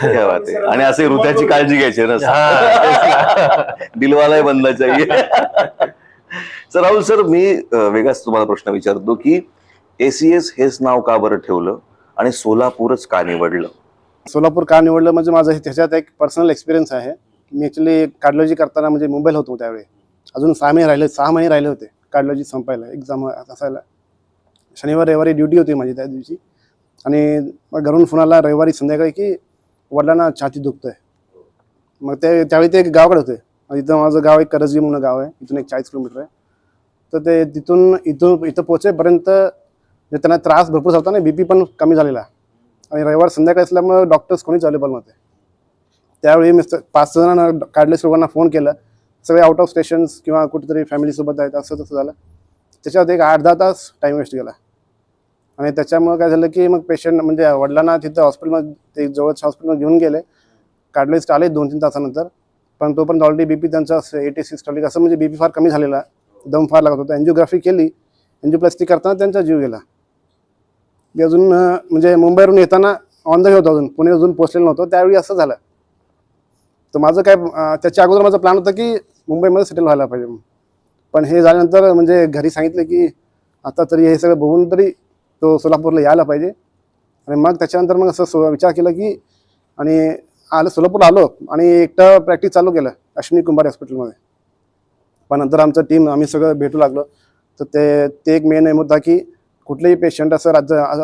क्या बात आहे. आणि असे हृदयाची काळजी घ्यायची ना दिलवालाही बनला चाहिए. सर राहुल सर, मी वेगळाच तुम्हाला प्रश्न विचारतो की ACS हेच नाव का बरं ठेवलं आणि सोलापूरच का निवडलं? सोलापूर का निवडलं म्हणजे माझं त्याच्यात एक पर्सनल एक्सपिरियन्स आहे. मी ॲक्च्युली कार्डिओलॉजी करताना म्हणजे मुंबईला होतो त्यावेळी, अजून 6 महिने राहिले होते कार्डिओलॉजी संपायला, एक्झाम असायला. शनिवार रविवारी ड्युटी होती माझी त्या दिवशी, आणि मग घरून फोन आला रविवारी संध्याकाळी की वडिलांना छाती दुखतोय. मग त्यावेळी ते एक गावाकडे होते. इथं माझं गाव एक करजगी म्हणून गाव आहे, इथून एक 40 किलोमीटर आहे. तर ते इथं पोहोचेपर्यंत त्यांना त्रास भरपूर झाला ना, BP पण कमी झालेला, आणि रविवार संध्याकाळी असल्यामुळे डॉक्टर्स कोणीच अवेलेबल नव्हते. त्यावेळी मी 5 जणांना कार्डिओलॉजिस्ट लोकांना फोन केला, सगळे आउट ऑफ स्टेशन्स किंवा कुठेतरी फॅमिलीसोबत आहेत, असं तसं झालं. त्याच्यात एक 8-10 तास टाईम वेस्ट गेला. आणि त्याच्यामुळे काय झालं की मग पेशंट म्हणजे वडिलांना तिथं हॉस्पिटलमध्ये ते जवळच्या हॉस्पिटलमध्ये घेऊन गेले. कार्डिओलॉजिस्ट आले 2-3 तासानंतर, पण तोपर्यंत ऑलरेडी BP त्यांचा 86 टॉलिक, असं म्हणजे BP फार कमी झालेला, दम फार लागत होता. एन्जिओग्राफी केली, एन्जिओप्लास्टी करताना त्यांचा जीव गेला. मी अजून म्हणजे मुंबईवरून येताना ऑन द वे होतो, अजून पुणे अजून पोहोचलेलं नव्हतं, त्यावेळी असं झालं. तर माझं काय त्याच्या अगोदर माझा प्लॅन होता की मुंबईमध्ये सेटल व्हायला पाहिजे. पण हे झाल्यानंतर म्हणजे घरी सांगितलं की आता तरी हे सगळं बघून तरी तो सोलापूरला यायला पाहिजे. आणि मग त्याच्यानंतर मग असं विचार केला की, आणि सोलापूरला आलो आणि एकटं प्रॅक्टिस चालू केलं अश्विनी कुंभारे हॉस्पिटलमध्ये. पण नंतर आमचं टीम आम्ही सगळं भेटू लागलो. तर ते एक मेन एम होता की कुठलेही पेशंट असं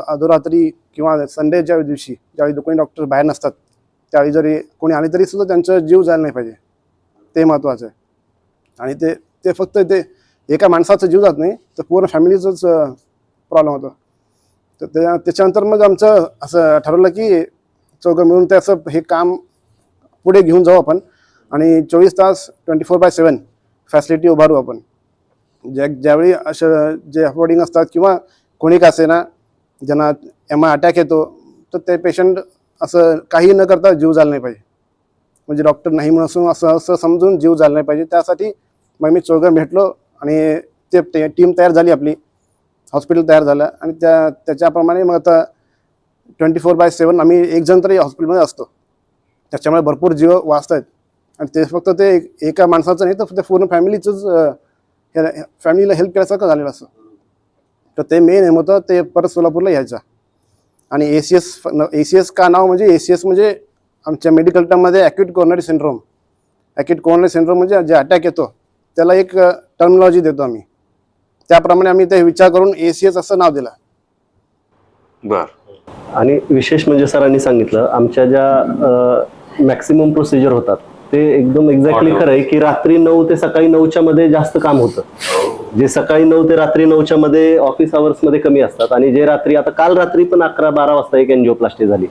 अधोरात्री किंवा संडेच्या दिवशी ज्यावेळी कोणी डॉक्टर बाहेर नसतात, त्यावेळी जरी कोणी आले तरी सुद्धा त्यांचा जीव जायला नाही पाहिजे, ते महत्त्वाचं आहे. आणि ते फक्त ते एका माणसाचा जीव जात नाही, तर पूर्ण फॅमिलीचंच प्रॉब्लेम होतो. तर त्याच्यानंतर मग आमचं असं ठरवलं की चौघं मिळून ते असं हे काम पुढे घेऊन जाऊ आपण, आणि 24 तास 24/7 फॅसिलिटी उभारू आपण. ज्यावेळी असं जे अफोर्डिंग असतात किंवा कोणी का असे ना ज्यांना MI अटॅक येतो, तर ते पेशंट असं काही न करता जीव जायला नाही पाहिजे, म्हणजे डॉक्टर नाही म्हणून असं समजून जीव जायला नाही पाहिजे. त्यासाठी मग मी चौघं भेटलो आणि ते टीम तयार झाली, आपली हॉस्पिटल तयार झालं. आणि त्याच्याप्रमाणे मग आता 24/7 आम्ही एक जण तरी हॉस्पिटलमध्ये असतो. त्याच्यामुळे भरपूर जीव वाचत आहेत. आणि ते फक्त ते एका माणसाचं नाही, तर ते पूर्ण फॅमिलीचंच फॅमिलीला हेल्प केल्यासारखं झालेलं असं. तर ते मेन एम होतं ते परत सोलापूरला यायचं. आणि ACS का नाव, म्हणजे ACS म्हणजे आमच्या मेडिकल टर्ममध्ये acute coronary syndrome. Acute coronary syndrome म्हणजे जे अटॅक येतो त्याला एक टर्मिनॉलॉजी देतो आम्ही, त्याप्रमाणे आम्ही ते विचार करून ACS असं नाव दिलं. बर. आणि विशेष म्हणजे सरांनी सांगितलं आमच्या ज्या मॅक्सिमम प्रोसिजर होतात ते एकदम एक्झॅक्टली खरं आहे की रात्री 9 ते सकाळी 9च्या मध्ये जास्त काम होतं. जे सकाळी 9 ते रात्री 9च्या मध्ये ऑफिस आवर्स मध्ये कमी असतात, आणि जे रात्री, आता काल रात्री पण 11-12 वाजता एक एन्जिओप्लास्टी झाली.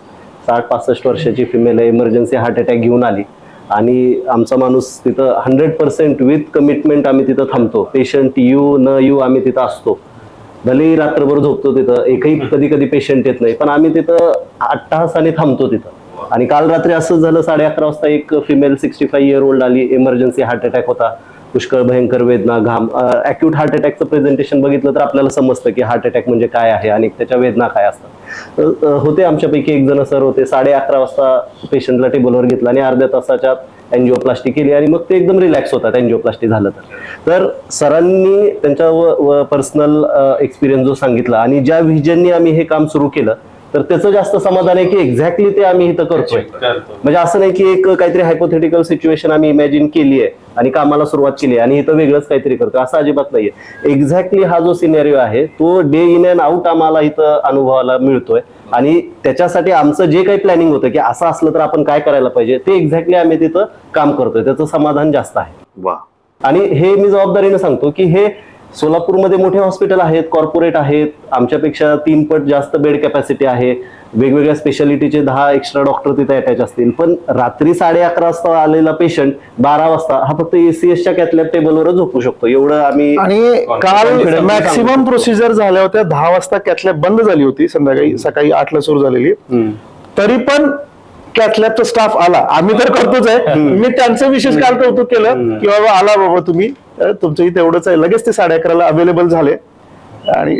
60-65 वर्षाची फिमेल आहे, इमर्जन्सी हार्ट अटॅक घेऊन आली, आणि आमचा माणूस तिथं 100% विथ कमिटमेंट आम्ही तिथं थांबतो. पेशंट येऊ न येऊ आम्ही तिथं असतो. भलेही रात्रभर झोपतो तिथं, एकही कधी कधी पेशंट येत नाही, पण आम्ही तिथं 8 तासाने थांबतो तिथं. आणि काल रात्री असं झालं, 11:30 वाजता एक फिमेल 65 इयर ओल्ड आली, इमर्जन्सी हार्ट अटॅक होता, पुष्कळ भयंकर वेदना, घाम. अॅक्यूट हार्ट अटॅकचं प्रेझेंटेशन बघितलं तर आपल्याला समजतं की हार्ट अटॅक म्हणजे काय आहे आणि त्याच्या वेदना काय असतात. होते आमच्यापैकी एक जण सर होते, 11:30 वाजता पेशंटला टेबलवर घेतलं आणि अर्ध्या तासाच्या एन्जिओप्लास्टी केली, आणि मग ते एकदम रिलॅक्स होतात एन्जिओप्लास्टी झालं तर सरांनी त्यांच्या पर्सनल एक्सपिरियन्स जो सांगितला आणि ज्या व्हिजननी आम्ही हे काम सुरू केलं, तर त्याचं जास्त समाधान आहे की एक्झॅक्टली ते आम्ही इथं करतोय. म्हणजे असं नाही की एक काहीतरी हायपोथेटिकल सिच्युएशन आम्ही इमॅजिन केली आहे आणि कामाला सुरुवात केली आहे आणि इथं वेगळंच काहीतरी करतोय, असं अजिबात नाहीये. एक्झॅक्टली हा जो सिनेरिओ आहे तो डे इन अँड आउट आम्हाला इथं अनुभवाला मिळतोय, आणि त्याच्यासाठी आमचं जे काही प्लॅनिंग होतं की असं असलं तर आपण काय करायला पाहिजे, ते एक्झॅक्टली आम्ही तिथं काम करतोय. त्याचं समाधान जास्त आहे. वा. आणि हे मी जबाबदारीने सांगतो की हे सोलापूरमध्ये मोठे हॉस्पिटल आहेत, कॉर्पोरेट आहेत, आमच्यापेक्षा 3 पट जास्त बेड कॅपॅसिटी आहे, वेगवेगळ्या स्पेशालिटीचे 10 एक्स्ट्रा डॉक्टर तिथे अटॅच असतील, पण रात्री 11:30 वाजता आलेला पेशंट 12 वाजता हा फक्त ACS-च्या कॅथलॅब टेबलवरच झोपू शकतो. एवढं आम्ही. आणि काल मॅक्सिमम प्रोसिजर झाल्या होत्या. 10 वाजता कॅथलॅब बंद झाली होती, सकाळी 8ला सुरू झालेली, तरी पण कॅथलॅबचा स्टाफ आला. आम्ही तर करतोच आहे, मी त्यांचं विशेष काल कौतुक केलं की बाबा आला बाबा तुम्ही, तुमचं इथे एवढंच आहे. लगेच ते 11:30ला अवेलेबल झाले आणि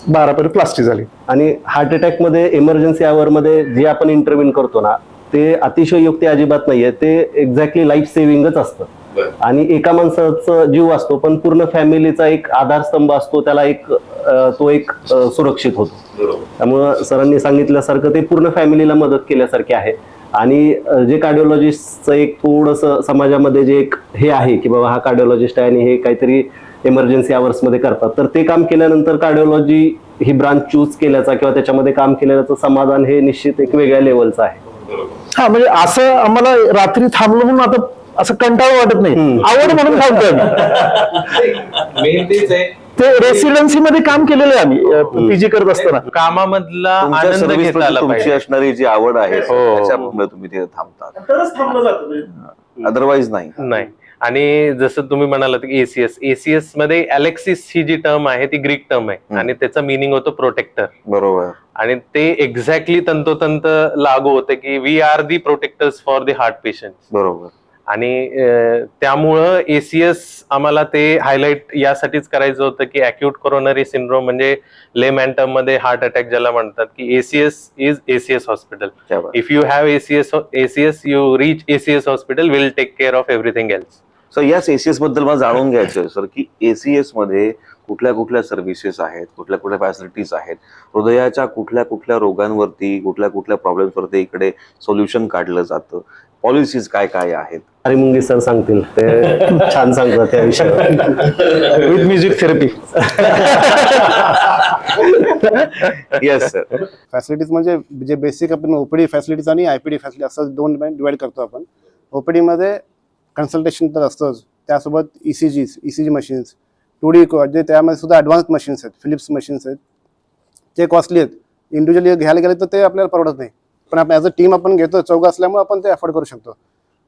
12 पर्यंत प्लास्टी झाली. आणि हार्ट अटॅक मध्ये इमर्जन्सी आवर मध्ये जे आपण इंटरव्ह्यू करतो ना, ते अतिशयोक्ती अजिबात नाहीये, ते एक्झॅक्टली लाईफ सेव्हिंगच असतं. आणि एका माणसाचा जीव असतो पण पूर्ण फॅमिलीचा एक आधारस्तंभ असतो, त्याला तो एक सुरक्षित होतो. त्यामुळं सरांनी सांगितल्यासारखं ते पूर्ण फॅमिलीला मदत केल्यासारखे आहे. आणि जे कार्डिओलॉजिस्टचं एक थोडंसं समाजामध्ये जे एक हे आहे की बाबा हा कार्डिओलॉजिस्ट आहे आणि हे काहीतरी इमर्जन्सी आवर्स मध्ये करतात, तर ते काम केल्यानंतर कार्डिओलॉजी ही ब्रांच चूज केल्याचा किंवा त्याच्यामध्ये काम केल्याचं समाधान हे निश्चित एक वेगळ्या लेवलचं आहे. हा, म्हणजे असं आम्हाला रात्री थांबलो म्हणून आता असं कंटाळा वाटत नाही, आवड म्हणून थांबतोय. ते रेसिडेन्सी मध्ये काम केलेलं आहे आम्ही पीजी करत असताना. कामामधला तुमच्या आनंद सर्व्हिस घेतला आला तुमची पाहिजे. असणारी जी आवड आहे हो. त्याच्यामुळे तुम्ही तिथे थांबतात, तरच थांबलं जातं. अदरवाईज नाही. नाही. आणि जसं तुम्ही म्हणालात की एसीएस मध्ये अलेक्सिस ही जी टर्म आहे ती ग्रीक टर्म आहे आणि त्याचा मिनिंग होतो प्रोटेक्टर. बरोबर. आणि ते एक्झॅक्टली तंतोतंत लागू होते की we are the protectors for the heart patient. बरोबर. आणि त्यामुळं एसीएस आम्हाला ते हायलाइट यासाठीच करायचं होतं की अॅक्यूट कोरोनरी सिंड्रोम म्हणजे लेमॅन टर्म मध्ये हार्ट अटॅक ज्याला म्हणतात की ACS is ACS hospital. If you have ACS you reach ACS hospital will take care of everything else. So याच एसीएस बद्दल मला जाणून घ्यायचं सर की एसीएस मध्ये कुठल्या कुठल्या सर्व्हिसेस आहेत, कुठल्या कुठल्या फॅसिलिटीज आहेत, हृदयाच्या कुठल्या कुठल्या रोगांवरती, कुठल्या कुठल्या प्रॉब्लेम्सवरती इकडे सोल्युशन काढलं जातं, पॉलिसीज काय काय आहेत. अरे मुंगी सर सांगतील, ते छान सांगतात त्या विषयावर with music therapy. Yes sir. Facilities म्हणजे जे बेसिक आपण ओपीडी फॅसिलिटीज आणि आयपीडी फॅसिलिटी असं 2 डिवाइड करतो आपण. ओपीडी मध्ये कन्सल्टेशन तर असतंच, त्यासोबत ECG मशीन्स, 2D जे त्यामध्ये सुद्धा ॲडव्हान्स मशीन्स आहेत, फिलिप्स मशीन्स आहेत, ते कॉस्टली आहेत. इंडिव्हिज्युअली घ्यायला गेले तर ते आपल्याला परवडत नाही, पण आपण ॲज अ टीम आपण घेतो, चौघं असल्यामुळे आपण ते अफोर्ड करू शकतो.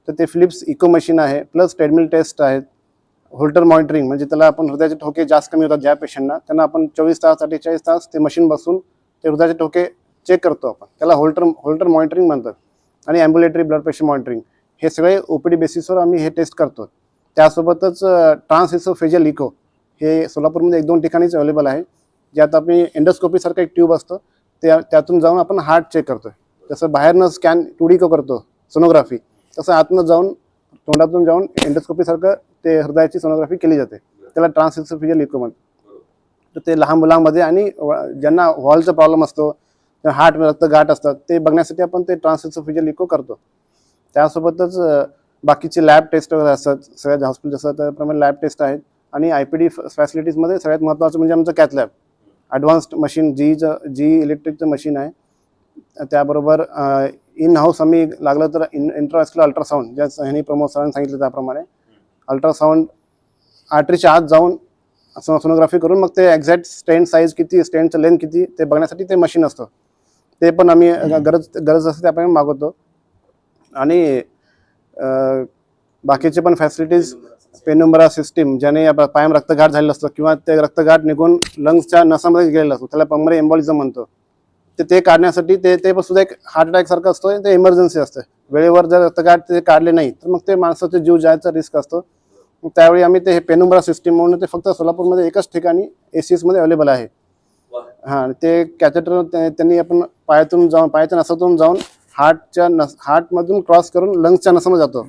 तर ते फिलिप्स इको मशीन आहे, प्लस ट्रेडमिल टेस्ट आहेत, होल्टर मॉनिटरिंग म्हणजे त्याला आपण हृदयाचे ठोके जास्त कमी होतात ज्या पेशंटना, त्यांना आपण 24 तास 48 तास ते मशीन बसून ते हृदयाचे ठोके चेक करतो आपण, त्याला होल्टर मॉनिटरिंग म्हणतात. आणि ॲम्ब्युलेटरी ब्लड प्रेशर मॉनिटरिंग, हे सगळे ओपीडी बेसिसवर आम्ही हे टेस्ट करतो. त्यासोबतच ट्रान्सइसोफेजियल इको हे सोलापूरमध्ये 1-2 ठिकाणीच अवेलेबल आहे, ज्यात आम्ही एंडोस्कोपीसारखं एक ट्यूब असतं, त्यातून जाऊन आपण हार्ट चेक करतोय. जसं बाहेरनं स्कॅन 2D इको करतो सोनोग्राफी, तसं आतनं जाऊन तोंडातून जाऊन एंडोस्कोपीसारखं ते हृदयाची सोनोग्राफी केली जाते, त्याला ट्रान्सइसोफेजियल इको म्हणतात. तर ते लहान मुलांमध्ये आणि ज्यांना व्हॉलचा प्रॉब्लेम असतो, हार्ट रक्त गाठ असतात, ते बघण्यासाठी आपण ते ट्रान्सइसोफेजियल इको करतो. त्यासोबतच बाकीचे लॅब टेस्ट वगैरे असतात, सगळ्या हॉस्पिटल असतात त्याप्रमाणे लॅब टेस्ट आहेत. आणि आयपीडी फॅसिलिटीजमध्ये सगळ्यात महत्त्वाचं म्हणजे आमचं कॅथलॅब, ॲडव्हान्स्ड मशीन जी इलेक्ट्रिकचं मशीन आहे, त्याबरोबर इन हाऊस आम्ही लागलं तर इंट्राव्हेस्क्युलर अल्ट्रासाऊंड, ज्या ह्यांनी प्रमोद सरांनी सांगितलं त्याप्रमाणे अल्ट्रासाऊंड आर्टरीच्या आत जाऊन सोनोग्राफी करून मग ते एक्झॅक्ट स्टेंट साईज किती, स्टेंटचं लेंथ किती ते बघण्यासाठी ते मशीन असतं, ते पण आम्ही गरज असते त्याप्रमाणे मागवतो. आणि बाकीचे पण फॅसिलिटीज, पेनुम्ब्रा सिस्टीम ज्याने पायाम रक्तगाठ झालेलं असतं किंवा ते रक्तगाठ निघून लंग्सच्या नसामध्ये गेलेलं असतो, त्याला पल्मोनरी एम्बॉलिझम म्हणतो, ते काढण्यासाठी ते पण सुद्धा एक हार्ट अटॅक सारखं असतं, ते इमर्जन्सी असते. वेळेवर जर रक्तगाठ ते काढले नाही तर मग ते माणसाचे जीव जायचा रिस्क असतो. त्यावेळी आम्ही ते पेनुम्ब्रा सिस्टीम म्हणून ते फक्त सोलापूरमध्ये एकच ठिकाणी ACS मध्ये अवेलेबल आहे. हां, ते कॅथेटर त्यांनी आपण पायाच्या नसातून जाऊन हार्टमधून क्रॉस करून लंग्सच्या नसामध्ये जातो,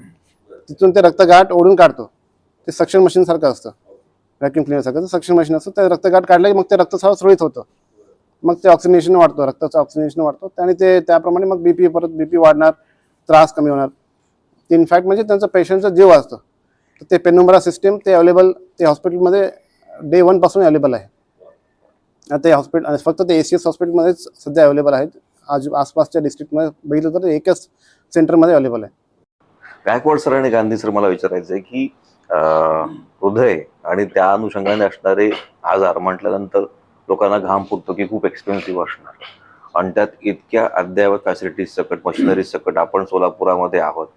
तिथून ते रक्तगाठ ओढून काढतो. ते सक्शन मशीन सारखं असतं, व्हॅक्युम क्लिनर सारखं सक्शन मशीन असतं. ते रक्तगाठ काढलं की मग ते रक्त सुरळीत होतं, मग ते ऑक्सिजनेशन वाढतो, रक्ताचं ऑक्सिजनेशन वाढतो आणि ते त्याप्रमाणे मग बीपी वाढणार, त्रास कमी होणार. इनफॅक्ट म्हणजे त्यांचा पेशंटचा जीव वाचतो. तर ते पेनुम्ब्रा सिस्टीम ते अवेलेबल ते हॉस्पिटलमध्ये डे 1 पासून अवेलेबल आहे. ते हॉस्पिटल फक्त ते ACS हॉस्पिटलमध्येच सध्या अवेलेबल आहेत. आसपासच्या डिस्ट्रिक्टमध्ये बघितलं तर एकच सेंटरमध्ये अवेलेबल आहे. गायकवाड सर आणि गांधी सर, मला विचारायचं आहे की हृदय आणि त्या अनुषंगाने असणारे आजार म्हटल्यानंतर लोकांना घाम फुटतो की खूप एक्सपेन्सिव्ह असणार, आणि त्यात इतक्या अद्ययावत फॅसिलिटीज सकट, मशिनरी सकट आपण सोलापुरामध्ये आहोत.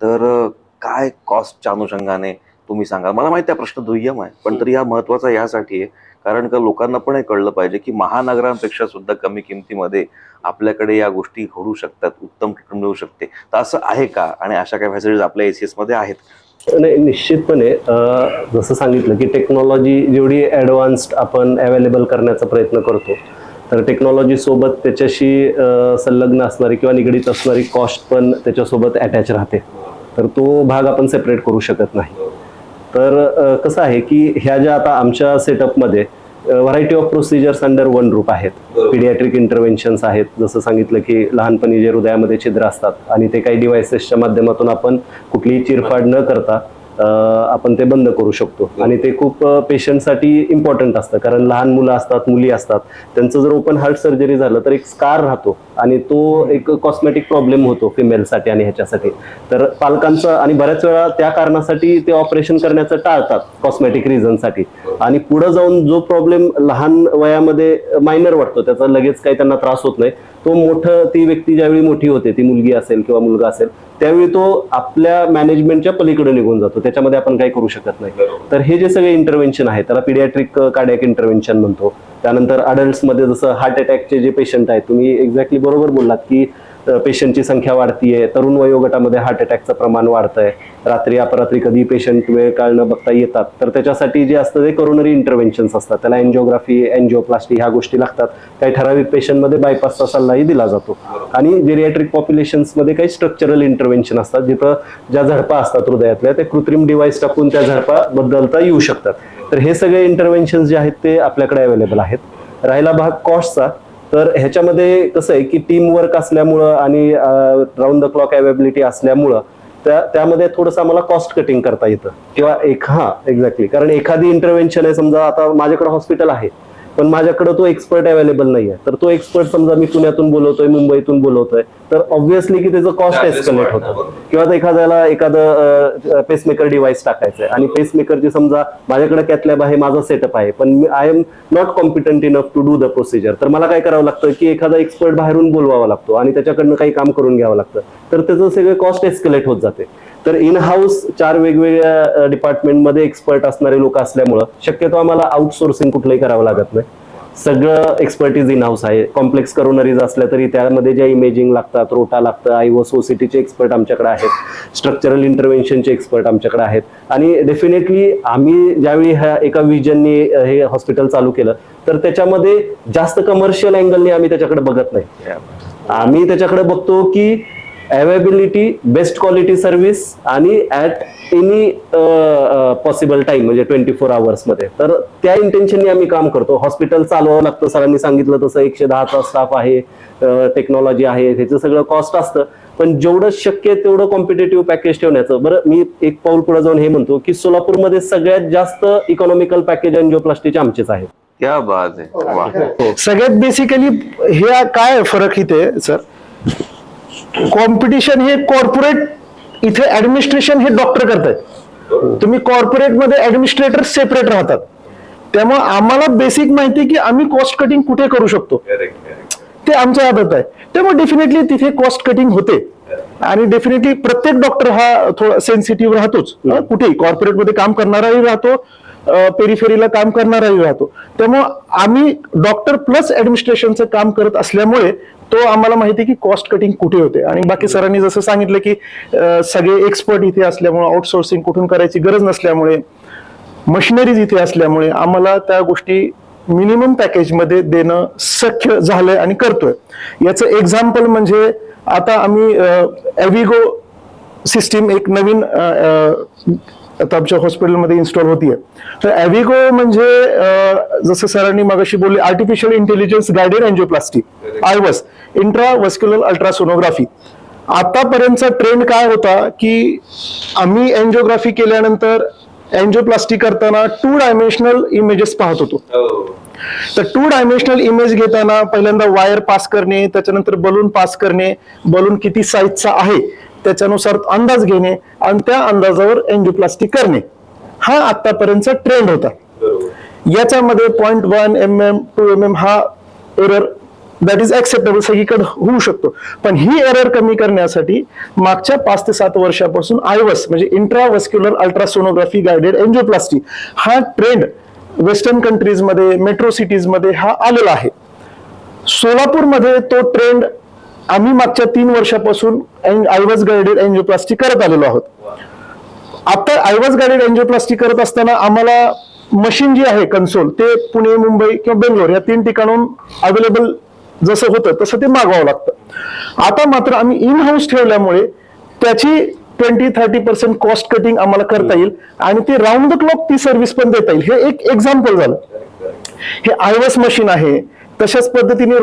तर काय कॉस्टच्या अनुषंगाने तुम्ही सांगा? मला माहिती आहे प्रश्न दुय्यम आहे, पण तरी हा महत्वाचा यासाठी आहे कारण का लोकांना पण हे कळलं पाहिजे की महानगरांपेक्षा सुद्धा कमी किमतीमध्ये आपल्याकडे या गोष्टी घडू शकतात, उत्तम ट्रीटमेंट मिळू शकते. तर असं आहे का, आणि अशा काही फॅसिलिटीज आपल्या ACS मध्ये आहेत? नाही, निश्चितपणे जसं सांगितलं की टेक्नॉलॉजी जेवढी ॲडव्हान्स्ड आपण अवेलेबल करण्याचा प्रयत्न करतो, तर टेक्नॉलॉजी सोबत त्याच्याशी संलग्न असणारी किंवा निगडीत असणारी कॉस्ट पण त्याच्यासोबत अटॅच राहते. तर तो भाग आपण सेपरेट करू शकत नाही. तर कसं आहे की ह्या ज्या आता आमच्या सेटअपमध्ये variety of procedures under one रूप आहेत. पिडियाट्रिक इंटरव्हेन्शन्स आहेत, जसं सांगितलं की लहानपणी जे हृदयामध्ये छिद्र असतात आणि ते काही डिव्हायसेसच्या माध्यमातून आपण कुठलीही चिरफाड न करता आपण ते बंद करू शकतो. आणि ते खूप पेशंटसाठी इम्पॉर्टंट असतं, कारण लहान मुलं असतात, मुली असतात, त्यांचं जर ओपन हार्ट सर्जरी झालं तर एक स्कार राहतो आणि तो एक कॉस्मेटिक प्रॉब्लेम होतो फिमेलसाठी आणि ह्याच्यासाठी. तर पालकांचं आणि बऱ्याच वेळा त्या कारणासाठी ते ऑपरेशन करण्याचं टाळतात कॉस्मेटिक रिझनसाठी, आणि पुढे जाऊन जो प्रॉब्लेम लहान वयामध्ये मायनर वाटतो, त्याचा लगेच काही त्यांना त्रास होत नाही, तो ती व्यक्ती ज्यावेळी मोठी होते, ती मुलगी असेल किंवा मुलगा असेल, त्यावेळी तो आपल्या मॅनेजमेंटच्या पलीकडे निघून जातो, त्याच्यामध्ये आपण काही करू शकत नाही. तर हे जे सगळे इंटरव्हेन्शन आहे त्याला पिडियाट्रिक कार्डियाक इंटरव्हेन्शन म्हणतो. त्यानंतर अडल्ट्समध्ये जसं हार्ट अटॅकचे जे पेशंट आहेत, तुम्ही एक्झॅक्टली बरोबर बोललात की पेशंटची संख्या वाढतीये, तरुण वयोगटामध्ये हार्ट अटॅकचं प्रमाण वाढतंय, रात्री अपरात्री कधी पेशंट वेळ काळ न बघता येतात, तर त्याच्यासाठी जे असतं ते कोरोनरी इंटरव्हेन्शन्स असतात, त्याला एन्जिओग्राफी, एन्जिओप्लास्टी ह्या गोष्टी लागतात. काही ठराविक पेशंटमध्ये बायपासचा सल्लाही दिला जातो. आणि जेरियाट्रिक पॉप्युलेशन्समध्ये काही स्ट्रक्चरल इंटरव्हेन्शन असतात, जिथं ज्या झडपा असतात हृदयातल्या ते कृत्रिम डिव्हाइस टाकून त्या झडपा बदलता येऊ शकतात. तर हे सगळे इंटरव्हेन्शन जे आहेत ते आपल्याकडे अवेलेबल आहेत. राहिला भाग कॉस्टचा, तर ह्याच्यामध्ये कसं आहे की टीम वर्क असल्यामुळं आणि राऊंड द क्लॉक अवेलेबिलिटी असल्यामुळं त्यामध्ये थोडंसं आम्हाला कॉस्ट कटिंग करता येतं. किंवा एक्झॅक्टली, कारण एखादी इंटरव्हेन्शन आहे, समजा आता माझ्याकडे हॉस्पिटल आहे पण माझ्याकडे तो एक्सपर्ट अवेलेबल नाहीये, तर तो एक्सपर्ट समजा मी पुण्यातून बोलवतोय, मुंबईतून बोलवतोय, तर ऑब्व्हियसली की त्याचं कॉस्ट एस्कलेट होतं. किंवा एखादं पेसमेकर डिव्हाइस टाकायचंय आणि पेसमेकरची समजा माझ्याकडे कॅथलॅब आहे, माझा सेटअप आहे, पण I am not competent enough to do the procedure, तर मला काय करावं लागतं की एखादा एक्सपर्ट बाहेरून बोलवावा लागतो आणि त्याच्याकडनं काही काम करून घ्यावं लागतं, तर त्याचं सगळं कॉस्ट एस्कलेट होत जाते. तर इन हाऊस 4 वेगवेगळ्या डिपार्टमेंटमध्ये एक्सपर्ट असणारे लोक असल्यामुळं शक्यतो आम्हाला आउटसोर्सिंग कुठलंही करावं लागत नाही. सगळं एक्सपर्टीज इन हाऊस आहे. कॉम्प्लेक्स करोनरीज असल्या तरी त्यामध्ये ज्या इमेजिंग लागतात, रोटा लागतं, आयओस ओसीटीचे एक्सपर्ट आमच्याकडे आहेत, स्ट्रक्चरल इंटरव्हेन्शनचे एक्सपर्ट आमच्याकडे आहेत. आणि डेफिनेटली आम्ही ज्यावेळी ह्या एका विजननी हे हॉस्पिटल चालू केलं तर त्याच्यामध्ये जास्त कमर्शियल अँगलने आम्ही त्याच्याकडे बघत नाही. आम्ही त्याच्याकडे बघतो की अवेलेबिलिटी, बेस्ट क्वालिटी सर्व्हिस आणि ऍट एनी पॉसिबल टाइम, म्हणजे 24 hours मध्ये. तर त्या इंटेन्शननी आम्ही काम करतो. हॉस्पिटल चालवावं लागतं, सरांनी सांगितलं तसं 110चा स्टाफ आहे, टेक्नॉलॉजी आहे, ह्याचं सगळं कॉस्ट असतं, पण जेवढं शक्य तेवढं कॉम्पिटेटिव्ह पॅकेज ठेवण्याचं. बरं, मी एक पाऊल पुढे जाऊन हे म्हणतो की सोलापूरमध्ये सगळ्यात जास्त इकॉनॉमिकल पॅकेज एन्जिओप्लास्टीचे आमचेच आहेत. क्या बात आहे. वा. सगळ्यात बेसिकली हे काय फरक इथे सर, कॉम्पिटिशन हे कॉर्पोरेट इथे ऍडमिनिस्ट्रेशन हे डॉक्टर करतायत, तुम्ही कॉर्पोरेट मध्ये ऍडमिनिस्ट्रेटर सेपरेट राहतात. त्यामुळे आम्हाला बेसिक माहिती की आम्ही कॉस्ट कटिंग कुठे करू शकतो ते आमच्या हातात आहे. त्यामुळे डेफिनेटली तिथे कॉस्ट कटिंग होते आणि डेफिनेटली प्रत्येक डॉक्टर हा थोडा सेन्सिटिव्ह राहतोच. कुठेही कॉर्पोरेटमध्ये काम करणाराही राहतो, पेरिफेरीला काम करणाराही राहतो. त्यामुळे आम्ही डॉक्टर प्लस ऍडमिनिस्ट्रेशनचं काम करत असल्यामुळे तो आम्हाला माहिती आहे की कॉस्ट कटिंग कुठे होते. आणि बाकी सरांनी जसं सांगितलं की सगळे एक्सपर्ट इथे असल्यामुळे, आउटसोर्सिंग कुठून करायची गरज नसल्यामुळे, मशिनरीज इथे असल्यामुळे आम्हाला त्या गोष्टी मिनिमम पॅकेजमध्ये देणं शक्य झालंय आणि करतोय. याचं एक्झाम्पल म्हणजे आता आम्ही ॲव्हिगो सिस्टीम एक नवीन आता आमच्या हॉस्पिटलमध्ये इन्स्टॉल होतीये. तर ॲव्हिगो म्हणजे जसं सरांनी मगाशी बोलले, आर्टिफिशियल इंटेलिजन्स गायडेड एंजिओप्लास्टी, आयवस, इंट्राव्हस्क्युलर अल्ट्रासोनोग्राफी. आतापर्यंतचा ट्रेंड काय होता की आम्ही एंजिओग्राफी केल्यानंतर एंजिओप्लास्टी करताना 2 डायमेन्शनल इमेजेस पाहत होतो. तर 2 डायमेन्शनल इमेज घेताना पहिल्यांदा वायर पास करणे, त्याच्यानंतर बलून पास करणे, बलून किती साईजचा आहे त्याच्यानुसार अंदाज घेणे आणि त्या अंदाजावर एंजिओप्लास्टी करणे, हा आतापर्यंतचा ट्रेंड होता. याच्यामध्ये 0.1 mm 2 mm हा एरर दॅट इज ऍक्सेप्टेबल सगळीकडे होऊ शकतो. पण ही एरर कमी करण्यासाठी मागच्या 5 ते 7 वर्षापासून आयवस म्हणजे इंट्राव्हस्क्युलर अल्ट्रासोनोग्राफी गायडेड एंजिओप्लास्टी हा ट्रेंड वेस्टर्न कंट्रीजमध्ये, मेट्रो सिटीजमध्ये हा आलेला आहे. सोलापूरमध्ये तो ट्रेंड आम्ही मागच्या 3 वर्षापासून आयवस गायडेड एंजिओप्लास्टी करत आलेलो आहोत. आता आयवस गायडेड एंजिओप्लास्टी करत असताना आम्हाला मशीन जी आहे कन्सोल ते पुणे, मुंबई किंवा बेंगलोर या 3 ठिकाणाहून अवेलेबल जसं होतं तसं ते मागवावं लागतं. आता मात्र आम्ही इन हाऊस ठेवल्यामुळे त्याची 20-30% कॉस्ट कटिंग आम्हाला करता येईल आणि ते राऊंड द क्लॉक ती सर्व्हिस पण देता येईल. हे एक एक्झाम्पल झालं. हे आयवस मशीन आहे. तशाच पद्धतीने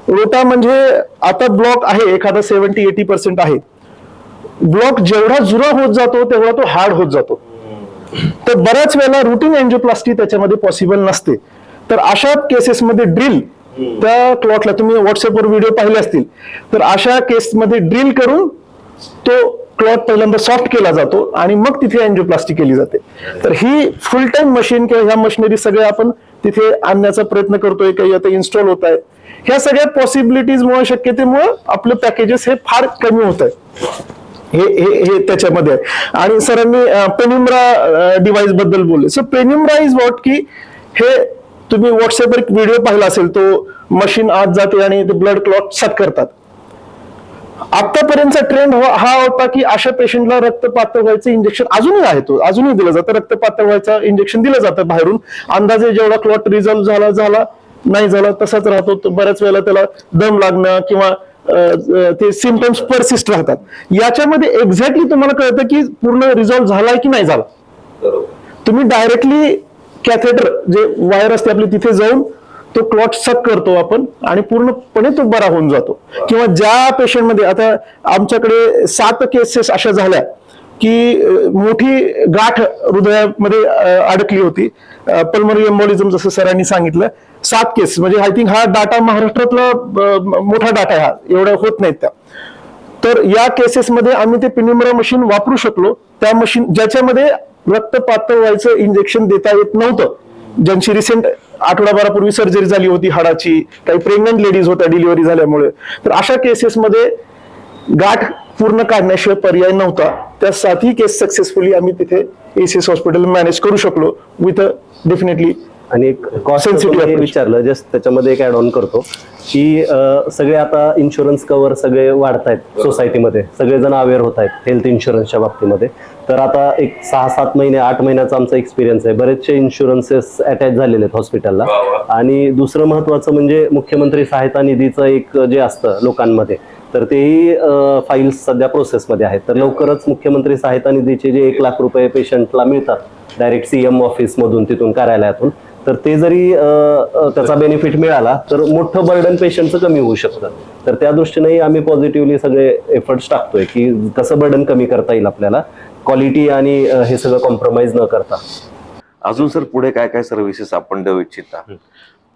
रोटा म्हणजे आता ब्लॉक आहे एखादा 70-80% आहे. ब्लॉक जेवढा जुना होत जातो तेवढा तो हार्ड होत जातो. तर बऱ्याच वेळेला रुटीन एंजिओप्लास्टी त्याच्यामध्ये पॉसिबल नसते. तर अशा केसेसमध्ये ड्रिल, त्या क्लॉटला तुम्ही व्हॉट्सअपवर व्हिडिओ पाहिले असतील, तर अशा केसमध्ये ड्रिल करून तो क्लॉट पहिल्यांदा सॉफ्ट केला जातो आणि मग तिथे एंजिओप्लास्टी केली जाते. तर ही फुल टाइम मशीन किंवा ह्या मशिनरी सगळ्या आपण तिथे आणण्याचा प्रयत्न करतोय, काही आता इन्स्टॉल होत आहे. ह्या सगळ्या पॉसिबिलिटीजमुळे, शक्यतेमुळे आपले पॅकेजेस हे फार कमी होत आहे. हे त्याच्यामध्ये आहे. आणि सरांनी पेनिम्ब्रा डिव्हाइस बद्दल बोलले. सो पेनिम्ब्रा इज व्हॉट की हे तुम्ही व्हॉट्सअपवर व्हिडिओ पाहिला असेल, तो मशीन आत जाते आणि ते ब्लड क्लॉट सक करतात. आतापर्यंतचा ट्रेंड हा होता की अशा पेशंटला रक्त पातळ व्हायचं इंजेक्शन अजूनही आहे, तो अजूनही दिलं जातं. रक्त पातळ व्हायचं इंजेक्शन दिलं जातं बाहेरून. अंदाजे जेवढा क्लॉट रिझॉल्व्ह झाला नाही झाला तसाच राहतो. तो बऱ्याच वेळेला त्याला दम लागणं किंवा ते सिम्पटम्स परसिस्ट राहतात. याच्यामध्ये एक्झॅक्टली तुम्हाला कळतं की पूर्ण रिझॉल्व्ह झालाय की नाही झाला. तुम्ही डायरेक्टली कॅथेटर जे वायर असते आपली तिथे जाऊन तो क्लॉट सक करतो आपण आणि पूर्णपणे तो बरा होऊन जातो. किंवा ज्या पेशंटमध्ये आता आमच्याकडे 7 केसेस अशा झाल्या की मोठी गाठ हृदयामध्ये अडकली होती, पल्मोनरी एम्बोलिझम जसं सरांनी सांगितलं. 7 केस म्हणजे आय थिंक हा डाटा महाराष्ट्रातला मोठा डाटा आहे, हा एवढा होत नाहीत त्या. तर या केसेसमध्ये आम्ही ते पेनिम्ब्रा मशीन वापरू शकलो. त्या मशीन ज्याच्यामध्ये रक्त पातळ व्हायचं इंजेक्शन देता येत नव्हतं, ज्यांची रिसेंट आठवडाभरापूर्वी सर्जरी झाली होती हाडाची, काही प्रेग्नंट लेडीज होत्या डिलिव्हरी झाल्यामुळे. तर अशा केसेसमध्ये गाठ पूर्ण काढण्याशिवाय पर्याय नव्हता. त्या 7ही केस सक्सेसफुली आम्ही तिथे एसीएस हॉस्पिटल मॅनेज करू शकलो विथ डेफिनेटली. आणि एक कॉस्ट विचारलं जस्ट त्याच्यामध्ये एक ऍड ऑन करतो की सगळे आता इन्शुरन्स कव्हर सगळे वाढतायत सोसायटीमध्ये, सगळेजण अवेअर होत आहेत हेल्थ इन्शुरन्सच्या बाबतीमध्ये. तर आता एक 6-7 महिने 8 महिन्याचा आमचा एक्सपिरियन्स आहे. बरेचसे इन्शुरन्सेस अटॅच झालेले आहेत हॉस्पिटलला. आणि दुसरं महत्वाचं म्हणजे मुख्यमंत्री सहायता निधीचं एक जे असतं लोकांमध्ये, तर तेही फाईल्स सध्या प्रोसेसमध्ये आहेत. तर लवकरच मुख्यमंत्री सहायता निधीचे जे 1 लाख रुपये पेशंटला मिळतात डायरेक्ट सीएम ऑफिसमधून, तिथून कार्यालयातून, तर ते जरी त्याचा बेनिफिट मिळाला तर मोठं बर्डन पेशंटचं कमी होऊ शकतं. तर त्या दृष्टीनेही आम्ही पॉझिटिव्हली सगळे एफर्ट्स टाकतोय की कसं बर्डन कमी करता येईल आपल्याला, क्वालिटी आणि हे सगळं कॉम्प्रोमाइज न करता. अजून सर पुढे काय काय सर्व्हिसेस आपण देऊ इच्छिता?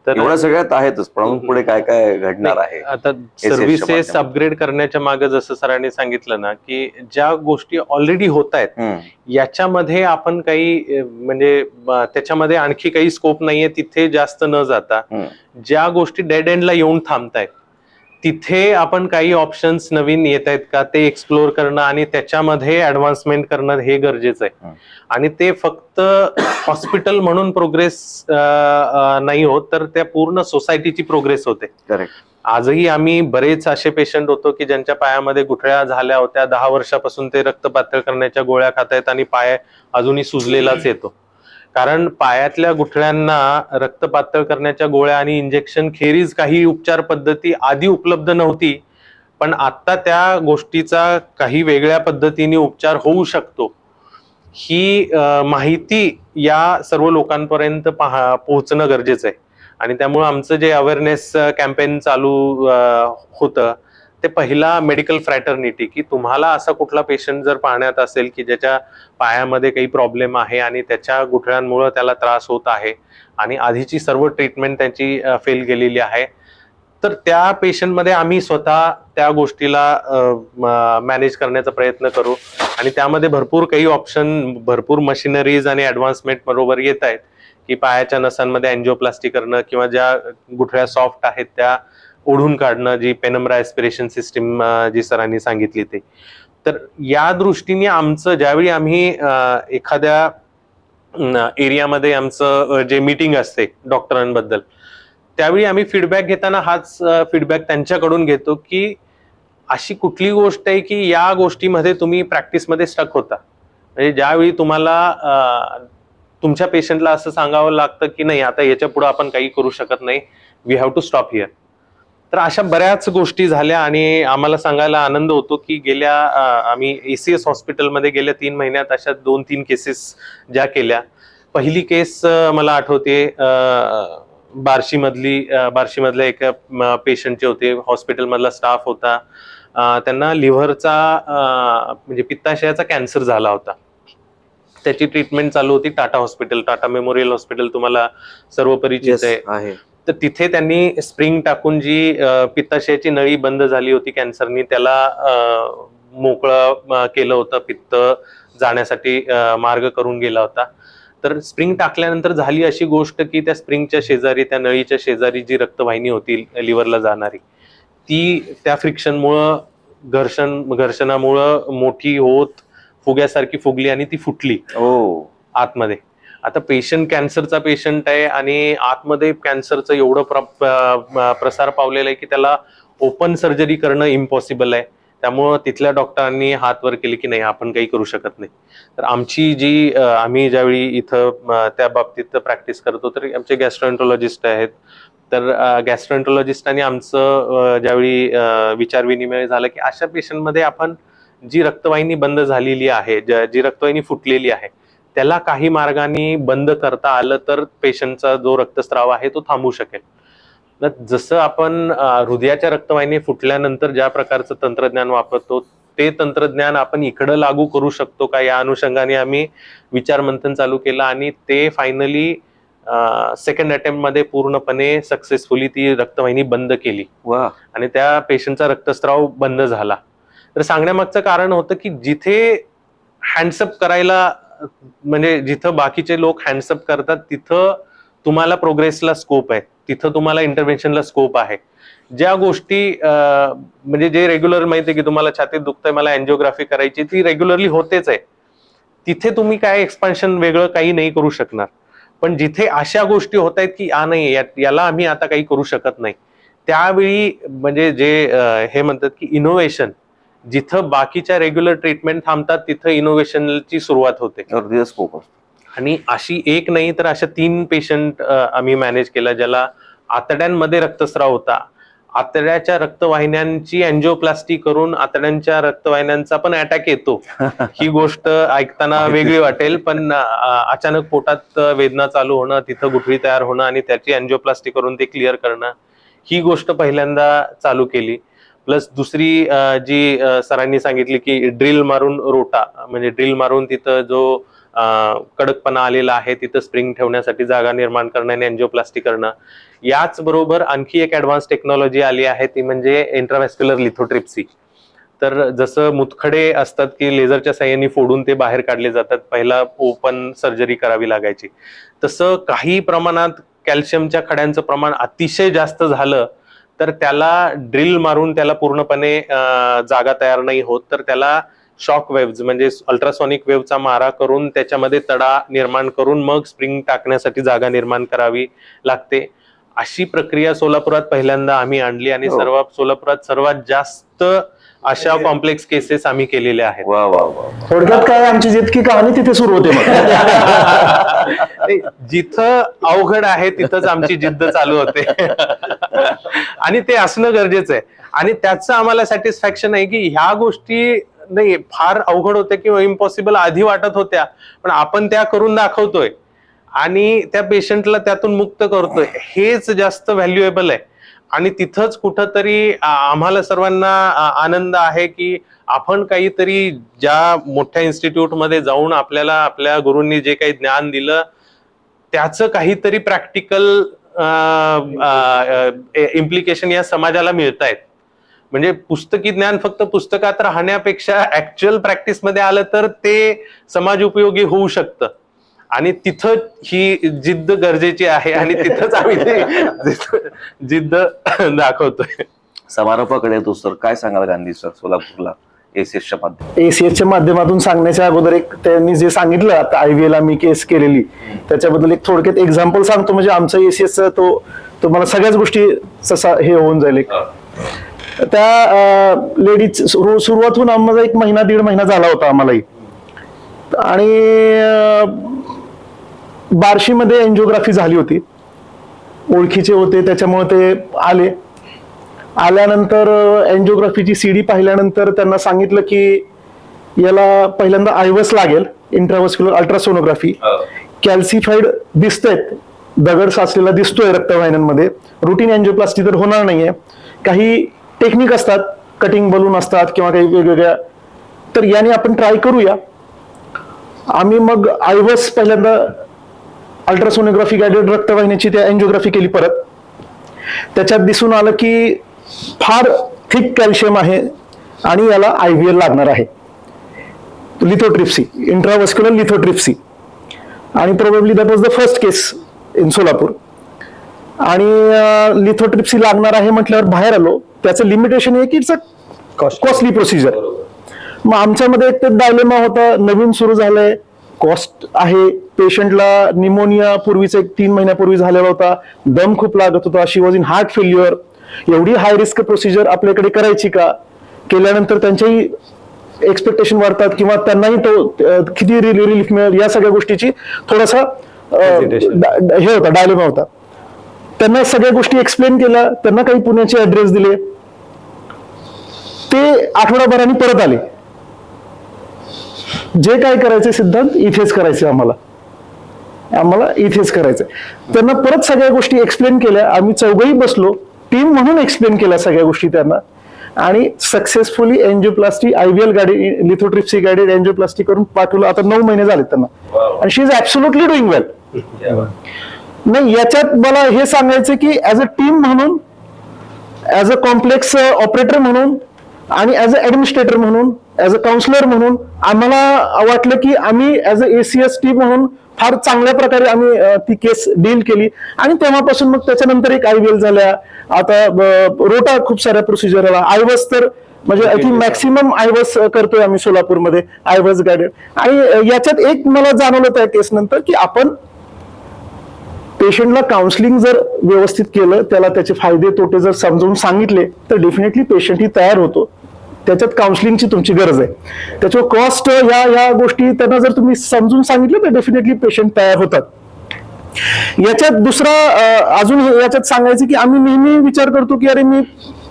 तर एवढ्या सगळ्यात आहेतच, पण अजून पुढे काय काय घडणार आहे? आता च्या सर्व्हिसेस माध्यमातून. अपग्रेड करण्याच्या मागे जसं सरांनी सांगितलं ना, की ज्या गोष्टी ऑलरेडी होत आहेत याच्यामध्ये आपण काही म्हणजे त्याच्यामध्ये आणखी काही स्कोप नाहीये तिथे जास्त न जाता ज्या गोष्टी डेड एंडला येऊन थांबतायत तिथे आपण काही ऑप्शन्स नवीन येत आहेत का ते एक्सप्लोर करणं आणि त्याच्यामध्ये ऍडव्हान्समेंट करणं हे गरजेचं आहे. आणि ते फक्त हॉस्पिटल म्हणून प्रोग्रेस नाही होत, तर त्या पूर्ण सोसायटीची प्रोग्रेस होते. करेक्ट. आजही आम्ही बरेच असे पेशंट होतो की ज्यांच्या पायामध्ये गुठळ्या झाल्या होत्या, 10 वर्षापासून ते रक्त पातळ करण्याच्या गोळ्या खातायत आणि पाय अजूनही सुजलेलाच येतो. कारण पायातल्या गुठळ्यांना रक्त पातळ करण्याच्या गोळ्या आणि इंजेक्शन खेरीज काही उपचार पद्धती आधी उपलब्ध नव्हती, पण आता त्या गोष्टीचा काही वेगळ्या पद्धतीने उपचार होऊ शकतो ही माहिती या सर्व लोकांपर्यंत पोहोचणं गरजेचं आहे. आणि त्यामुळे आमचं जे अवेअरनेस कॅम्पेन चालू होतं ते पहिला मेडिकल फ्रॅटर्निटी, की तुम्हाला असा कुठला पेशंट जर पाहण्यात असेल की ज्याच्या पायामध्ये काही प्रॉब्लेम आहे आणि त्याच्या गुठळ्यांमुळे त्याला त्रास होत आहे आणि आधीची सर्व ट्रीटमेंट त्याची फेल गेलेली आहे, तर त्या पेशंटमध्ये आम्ही स्वतः त्या गोष्टीला मॅनेज करण्याचा प्रयत्न करू. आणि त्यामध्ये भरपूर काही ऑप्शन, भरपूर मशिनरीज आणि ऍडव्हान्समेंट बरोबर येत आहेत की पायाच्या नसांमध्ये अँजिओप्लास्टी करणं किंवा ज्या गुठळ्या सॉफ्ट आहेत त्या ओढून काढणं, जी पेनम्ब्रा एस्पिरेशन सिस्टीम जी सरांनी सांगितली ते. तर या दृष्टीने आमचं ज्यावेळी आम्ही एखाद्या एरियामध्ये आमचं जे मीटिंग असते डॉक्टरांबद्दल, त्यावेळी आम्ही फीडबॅक घेताना हाच फीडबॅक त्यांच्याकडून घेतो की अशी कुठली गोष्ट आहे की या गोष्टीमध्ये तुम्ही प्रॅक्टिसमध्ये स्टक होता, म्हणजे ज्यावेळी तुम्हाला तुमच्या पेशंटला असं सांगावं लागतं की नाही आता याच्या पुढे आपण काही करू शकत नाही, we have to stop here. तर अशा बऱ्याच गोष्टी झाल्या आणि आम्हाला सांगायला आनंद होतो की आम्ही ACS हॉस्पिटलमध्ये गेल्या 3 महिन्यात अशा 2-3 केसेस ज्या केल्या. पहिली केस मला आठवते बार्शीमधल्या एका पेशंटचे होते, हॉस्पिटलमधला स्टाफ होता, त्यांना लिव्हरचा म्हणजे पित्ताशयाचा कॅन्सर झाला होता. त्याची ट्रीटमेंट चालू होती Tata hospital, Tata memorial hospital तुम्हाला सर्व परिचित आहे. तर तिथे त्यांनी स्प्रिंग टाकून जी पित्ताशयाची नळी बंद झाली होती कॅन्सरनी त्याला मोकळं केलं होतं, पित्त जाण्यासाठी मार्ग करून गेला होता. तर स्प्रिंग टाकल्यानंतर झाली अशी गोष्ट की त्या स्प्रिंगच्या शेजारी, त्या नळीच्या शेजारी जी रक्तवाहिनी होती लिव्हरला जाणारी, ती त्या फ्रिक्शनमुळं घर्षणामुळं मोठी होत फुग्यासारखी फुगली आणि ती फुटली आतमध्ये. आता पेशंट कॅन्सरचा पेशंट आहे आणि आतमध्ये कॅन्सरचं एवढं प्रसार पावलेलं आहे की त्याला ओपन सर्जरी करणं इम्पॉसिबल आहे. त्यामुळं तिथल्या डॉक्टरांनी हात वर केले की नाही आपण काही करू शकत नाही. तर आमची जी आम्ही ज्यावेळी इथं त्या बाबतीत प्रॅक्टिस करतो तर आमचे गॅस्ट्रोएंट्रोलॉजिस्ट आहेत, तर गॅस्ट्रोएंट्रोलॉजिस्टांनी आमचं ज्यावेळी विचार विनिमय झाला की अशा पेशंटमध्ये आपण जी रक्तवाहिनी बंद झालेली आहे, जी रक्तवाहिनी फुटलेली आहे त्याला काही मार्गाने बंद करता आलं तर पेशंटचा जो रक्तस्राव आहे तो थांबू शकेल. जसं आपण हृदयाच्या रक्तवाहिनी फुटल्यानंतर ज्या प्रकारचं तंत्रज्ञान वापरतो ते तंत्रज्ञान आपण इकडं लागू करू शकतो का, या अनुषंगाने आम्ही विचार मंथन चालू केलं आणि ते फायनली सेकंड अटेम्प्ट मध्ये पूर्णपणे सक्सेसफुली ती रक्तवाहिनी बंद केली आणि त्या पेशंटचा रक्तस्राव बंद झाला. तर सांगण्यामागचं कारण होतं की जिथे हँड्सअप करायला, म्हणजे जिथं बाकीचे लोक हँड्सअप करतात तिथं तुम्हाला प्रोग्रेसला स्कोप आहे, तिथं तुम्हाला इंटरव्हेन्शनला स्कोप आहे. ज्या गोष्टी म्हणजे जे रेग्युलर माहिती आहे की तुम्हाला छातीत दुखतंय मला अँजिओग्राफी करायची, ती रेग्युलरली होतेच आहे, तिथे तुम्ही काय एक्सपान्शन वेगळं काही नाही करू शकणार. पण जिथे अशा गोष्टी होत आहेत की नाही याला आम्ही आता काही करू शकत नाही, त्यावेळी म्हणजे जे हे म्हणतात की इनोव्हेशन, जिथं बाकीच्या रेग्युलर ट्रीटमेंट थांबतात तिथं इनोव्हेशनची सुरुवात होते. आणि अशी एक नाही तर अशा 3 पेशंट आम्ही मॅनेज केला ज्याला आतड्यांमध्ये रक्तस्राव होता. आतड्याच्या रक्तवाहिन्यांची अँजिओप्लास्टी करून आतड्यांच्या रक्तवाहिन्यांचा पण अटॅक येतो. ही गोष्ट ऐकताना वेगळी वाटेल, पण अचानक पोटात वेदना चालू होणं, तिथं गुठळी तयार होणं आणि त्याची अँजिओप्लास्टी करून ते क्लिअर करणं, ही गोष्ट पहिल्यांदा चालू केली. प्लस दुसरी जी सरांनी सांगितली की ड्रिल मारून रोटा, म्हणजे ड्रिल मारून तिथं जो कडकपणा आलेला आहे तिथं स्प्रिंग ठेवण्यासाठी जागा निर्माण करणं आणि एन्जिओप्लास्टी करणं. याचबरोबर आणखी एक ऍडव्हान्स टेक्नॉलॉजी आली आहे ती म्हणजे इंट्राव्हेस्क्युलर लिथोट्रिप्सी. तर जसं मुतखडे असतात की लेझरच्या साह्याने फोडून ते बाहेर काढले जातात, पहिला ओपन सर्जरी करावी लागायची, तसं काही प्रमाणात कॅल्शियमच्या खड्यांचं प्रमाण अतिशय जास्त झालं तर त्याला ड्रिल मारून त्याला पूर्णपणे जागा तयार नाही होत, तर त्याला शॉक वेव्ज म्हणजे अल्ट्रासॉनिक वेव्हचा मारा करून त्याच्यामध्ये तडा निर्माण करून मग स्प्रिंग टाकण्यासाठी जागा निर्माण करावी लागते. अशी प्रक्रिया सोलापुरात पहिल्यांदा आम्ही आणली आणि सोलापुरात सर्वात जास्त अशा कॉम्प्लेक्स केसेस आम्ही केलेल्या आहेत. वा वा वा. थोडक्यात काय आमची जितकी कहाणी तिथे सुरू होते मग. जिथं अवघड आहे तिथंच आमची जिद्द चालू होते आणि ते असणं गरजेचं आहे. आणि त्याचं आम्हाला सॅटिस्फॅक्शन आहे की ह्या गोष्टी नाही फार अवघड होत्या किंवा इम्पॉसिबल आधी वाटत होत्या, पण आपण त्या करून दाखवतोय आणि त्या पेशंटला त्यातून मुक्त करतोय, हेच जास्त व्हॅल्युएबल आहे. आणि तिथंच कुठंतरी आम्हाला सर्वांना आनंद आहे की आपण काहीतरी ज्या मोठ्या इन्स्टिट्यूटमध्ये जाऊन आपल्याला आपल्या गुरूंनी जे काही ज्ञान दिलं त्याचं काहीतरी प्रॅक्टिकल इम्प्लिकेशन या समाजाला मिळतायत. म्हणजे पुस्तकी ज्ञान फक्त पुस्तकात राहण्यापेक्षा ऍक्च्युअल प्रॅक्टिसमध्ये आलं तर ते समाज उपयोगी होऊ शकतं. आणि तिथं ही जिद्द गरजेची आहे आणि तिथंच आम्ही जिद्द दाखवतोय. समारोपाकडे येतो सर, काय सांगाल गांधी सर सोलापूरला एसीएसच्या माध्यमातून? एसीएसच्या माध्यमातून सांगण्याच्या अगोदर एक त्यांनी जे सांगितलं आता IVL आम्ही केस केलेली त्याच्याबद्दल एक थोडक्यात एक्झाम्पल सांगतो, म्हणजे आमचा एसीएसचा तो तुम्हाला सगळ्याच गोष्टी हे होऊन जाईल. त्या लेडीज सुरुवात होऊन आम्हाला 1 महिना 1.5 महिना झाला होता आम्हालाही. आणि बार्शीमध्ये एन्जिओग्राफी झाली होती, ओळखीचे होते त्याच्यामुळे ते आल्यानंतर एन्जिओग्राफीची CD पाहिल्यानंतर त्यांना सांगितलं की याला पहिल्यांदा आयवस लागेल, इंट्राव्हेस्क्युलर अल्ट्रासोनोग्राफी. कॅल्सिफाईड दिसतायत, दगड साचलेला दिसतोय रक्तवाहिन्यांमध्ये, रुटीन एन्जिओप्लास्टी तर होणार नाहीये. काही टेक्निक असतात, कटिंग बलून असतात किंवा काही वेगवेगळ्या, तर याने आपण ट्राय करूया. आम्ही मग आयवस पहिल्यांदा अल्ट्रासोनोग्राफी गायडेड रक्तवाहिनीची त्या एन्जिओग्राफी केली परत. त्याच्यात दिसून आलं की फार थिक कॅल्शियम आहे आणि याला IVL लागणार आहे, लिथोट्रिप्सी, इंट्राव्हेस्क्युलर लिथोट्रिप्सी. आणि probably that was the first case in Solapur. आणि लिथोट्रिप्सी लागणार आहे म्हटल्यावर बाहेर आलो. त्याचं लिमिटेशन आहे की इट्स अ कॉस्टली प्रोसिजर. मग आमच्यामध्ये एक डायलेमा होता, नवीन सुरू झालंय, कॉस्ट आहे, पेशंटला निमोनिया पूर्वीच 3 महिन्यापूर्वी झालेला होता, दम खूप लागत होता, शी वॉज इन हार्ट फेल्युअर. एवढी हाय रिस्क प्रोसिजर आपल्याकडे करायची का? केल्यानंतर त्यांच्याही एक्सपेक्टेशन वाढतात किंवा त्यांनाही तो किती रिलीफ मिळेल या सगळ्या गोष्टीची थोडासा हे होता, डायलेमा होता. त्यांना सगळ्या गोष्टी एक्सप्लेन केल्या, त्यांना काही पुण्याचे ऍड्रेस दिले, ते आठवडाभराने परत आले. जे काय करायचे सिद्धांत इथेच करायचे, आम्हाला इथेच करायचंय. त्यांना परत सगळ्या गोष्टी एक्सप्लेन केल्या, आम्ही चौघही बसलो, टीम म्हणून एक्सप्लेन केल्या सगळ्या गोष्टी त्यांना, आणि successfully angioplasty IVL guided lithotripsy guided angioplasty करून पाठवलं. आता 9 महिने झाले त्यांना, आणि शी इज ऍब्सोल्युटली डुईंग वेल. नाही, याच्यात मला हे सांगायचं की ऍज अ टीम म्हणून, ऍज अ कॉम्प्लेक्स ऑपरेटर म्हणून आणि ऍज अ ऍडमिनिस्ट्रेटर म्हणून, ऍज अ काउन्सिलर म्हणून आम्हाला वाटलं की आम्ही ऍज अ ACS टीम म्हणून फार चांगल्या प्रकारे आम्ही ती केस डील केली. आणि तेव्हापासून मग त्याच्यानंतर एक IVL झाल्या, आता रोटा खूप साऱ्या प्रोसिजर आला, आयवस तर म्हणजे आय थिंक मॅक्सिमम आयवस करतोय आम्ही सोलापूरमध्ये, आयवस गायडेड. आणि याच्यात एक मला जाणवलं त्या केस नंतर की आपण पेशंटला काउन्सिलिंग जर व्यवस्थित केलं, त्याला त्याचे फायदे तोटे जर समजावून सांगितले तर डेफिनेटली पेशंट ही तयार होतो. त्याच्यात काउन्सिलिंगची तुमची गरज आहे. त्याच्यावर कॉस्ट या गोष्टी त्यांना जर तुम्ही समजून सांगितलं तर डेफिनेटली पेशंट तयार होतात. याच्यात दुसरा अजून याच्यात सांगायचं की आम्ही नेहमी विचार करतो की अरे मी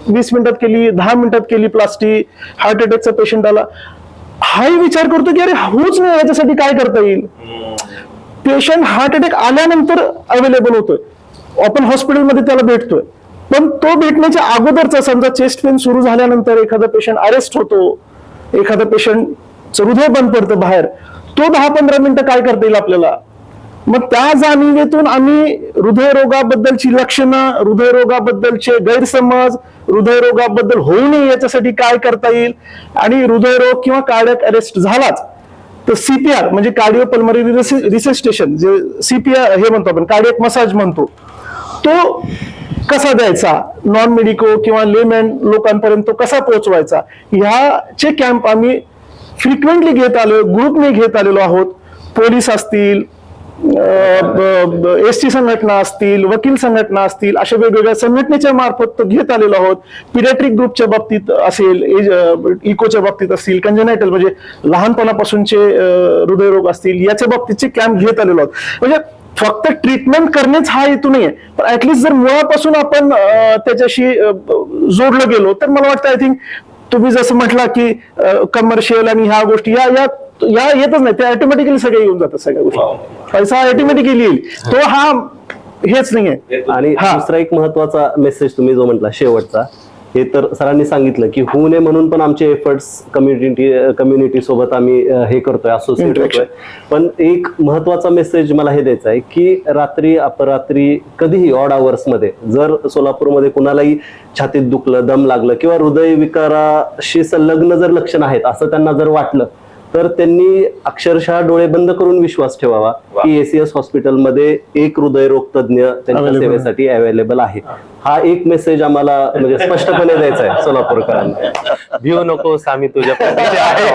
20 मिनिटात केली, 10 मिनिटात केली प्लास्टी, हार्ट अटॅकचा पेशंट आला, हाही विचार करतो की अरे होच नाही, याच्यासाठी काय करता येईल. पेशंट हार्ट अटॅक आल्यानंतर अवेलेबल होतोय, आपण हॉस्पिटलमध्ये त्याला भेटतोय, पण तो भेटण्याच्या अगोदरचा समजा चेस्ट पेन सुरू झाल्यानंतर एखादा पेशंट अरेस्ट होतो, एखादा पेशंटचं हृदय बंद पडतं बाहेर, तो 10-15 मिनिटं काय करता येईल आपल्याला. मग त्या जाणीवेतून आम्ही हृदयरोगाबद्दलची लक्षणं, हृदयरोगाबद्दलचे गैरसमज, हृदयरोगाबद्दल होऊ नये याच्यासाठी काय करता येईल, आणि हृदयरोग किंवा कार्डियक अरेस्ट झालाच तर सीपीआर म्हणजे कार्डिओपल्मरी रिससिटेशन, जे सीपीआर हे म्हणतो आपण, कार्डियक मसाज म्हणतो, तो कसा द्यायचा, नॉन मेडिको किंवा लेमॅन लोकांपर्यंत तो कसा पोहोचवायचा, ह्याचे कॅम्प आम्ही फ्रिक्वेंटली घेत आलो, ग्रुपने घेत आलेलो आहोत. पोलीस असतील, एसटी संघटना असतील, वकील संघटना असतील, अशा वेगवेगळ्या संघटनेच्या मार्फत घेत आलेलो आहोत. पिडियाट्रिक ग्रुपच्या बाबतीत असेल, इकोच्या बाबतीत असतील, कंजेनायटल म्हणजे लहानपणापासूनचे हृदयरोग असतील, याच्या बाबतीतचे कॅम्प घेत आलेलो आहोत. म्हणजे फक्त ट्रीटमेंट करणेच हा हेतू नाहीये, पण ऍटलिस्ट जर मुळापासून आपण त्याच्याशी जोडलं गेलो तर मला वाटतं, आय थिंक तुम्ही जसं म्हटला की कमर्शियल आणि ह्या गोष्टी या येतच नाही, ते ऑटोमॅटिकली सगळे येऊन जातात. सगळ्या गोष्टी पैसा ऑटोमॅटिकली येईल, तो हा हेच नाहीये. आणि दुसरा एक महत्वाचा मेसेज तुम्ही जो म्हटला शेवटचा, हे तर सरांनी सांगितलं की होऊ नये म्हणून पण आमचे एफर्ट्स कम्युनिटी सोबत आम्ही हे करतोय, असोसिएट होतोय. पण एक महत्वाचा मेसेज मला हे द्यायचा आहे की रात्री अपरात्री कधीही ऑड आवर्स मध्ये जर सोलापूरमध्ये कुणालाही छातीत दुखलं, दम लागलं किंवा हृदयविकाराशी संलग्न जर लक्षण आहेत असं त्यांना जर वाटलं तर त्यांनी अक्षरशः डोळे बंद करून विश्वास ठेवावा की एसीएस हॉस्पिटलमध्ये एक हृदयरोग तज्ञ त्यांच्या सेवेसाठी अवेलेबल आहे. हा एक मेसेज आम्हाला म्हणजे स्पष्टपणे द्यायचा आहे सोलापूरकरांना. भिऊ नकोस, आम्ही तुझ्या पाठीशी आहे.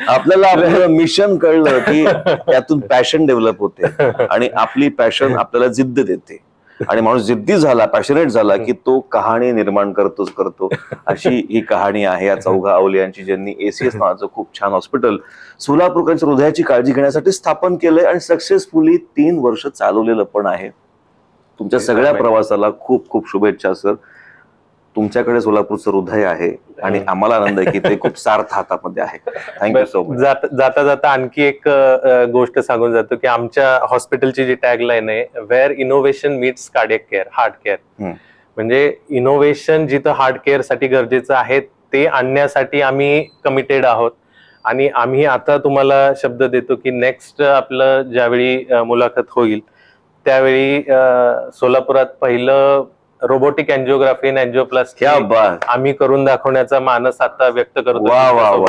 आपल्याला आपलं मिशन कळलं की त्यातून पॅशन डेव्हलप होते आणि आपली पॅशन आपल्याला जिद्द देते, आणि माणूस जिद्दी झाला, पॅशनेट झाला की तो कहाणी निर्माण करतो. अशी ही कहाणी आहे या चौघा अवलियांची, ज्यांनी एसीएस नावाचं खूप छान हॉस्पिटल सोलापूरकरांच्या हृदयाची काळजी घेण्यासाठी स्थापन केलंय आणि सक्सेसफुली 3 वर्ष चालवलेलं पण आहे. तुमच्या सगळ्या प्रवासाला खूप खूप शुभेच्छा सर. तुमच्याकडे सोलापूरचं हृदय आहे आणि आम्हाला आनंद आहे की ते खूप सार्थ हातामध्ये आहे. Thank you so much. जाता जाता आणखी एक गोष्ट सांगून जातो की आमच्या हॉस्पिटलची जी टॅगलाईन आहे, where innovation meets cardiac care, heart care. म्हणजे इनोव्हेशन जिथं हार्ट केअर साठी गरजेचं आहे ते आणण्यासाठी आम्ही कमिटेड आहोत. आणि आम्ही आता तुम्हाला शब्द देतो की नेक्स्ट आपलं ज्यावेळी मुलाखत होईल त्यावेळी सोलापुरात पहिलं रोबोटिक अँजिओग्राफी आणि अँजिओप्लास्टी आम्ही करून दाखवण्याचा मानस आता व्यक्त करतो.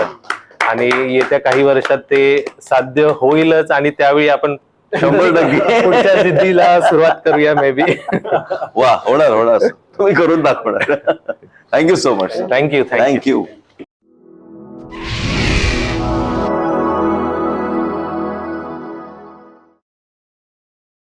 आणि येत्या काही वर्षात ते साध्य होईलच आणि त्यावेळी आपण 100% पुढच्या जिद्दीला सुरुवात करूया मे बी. होणार तुम्ही करून दाखवणार. Thank you so much. Thank you. Thank you.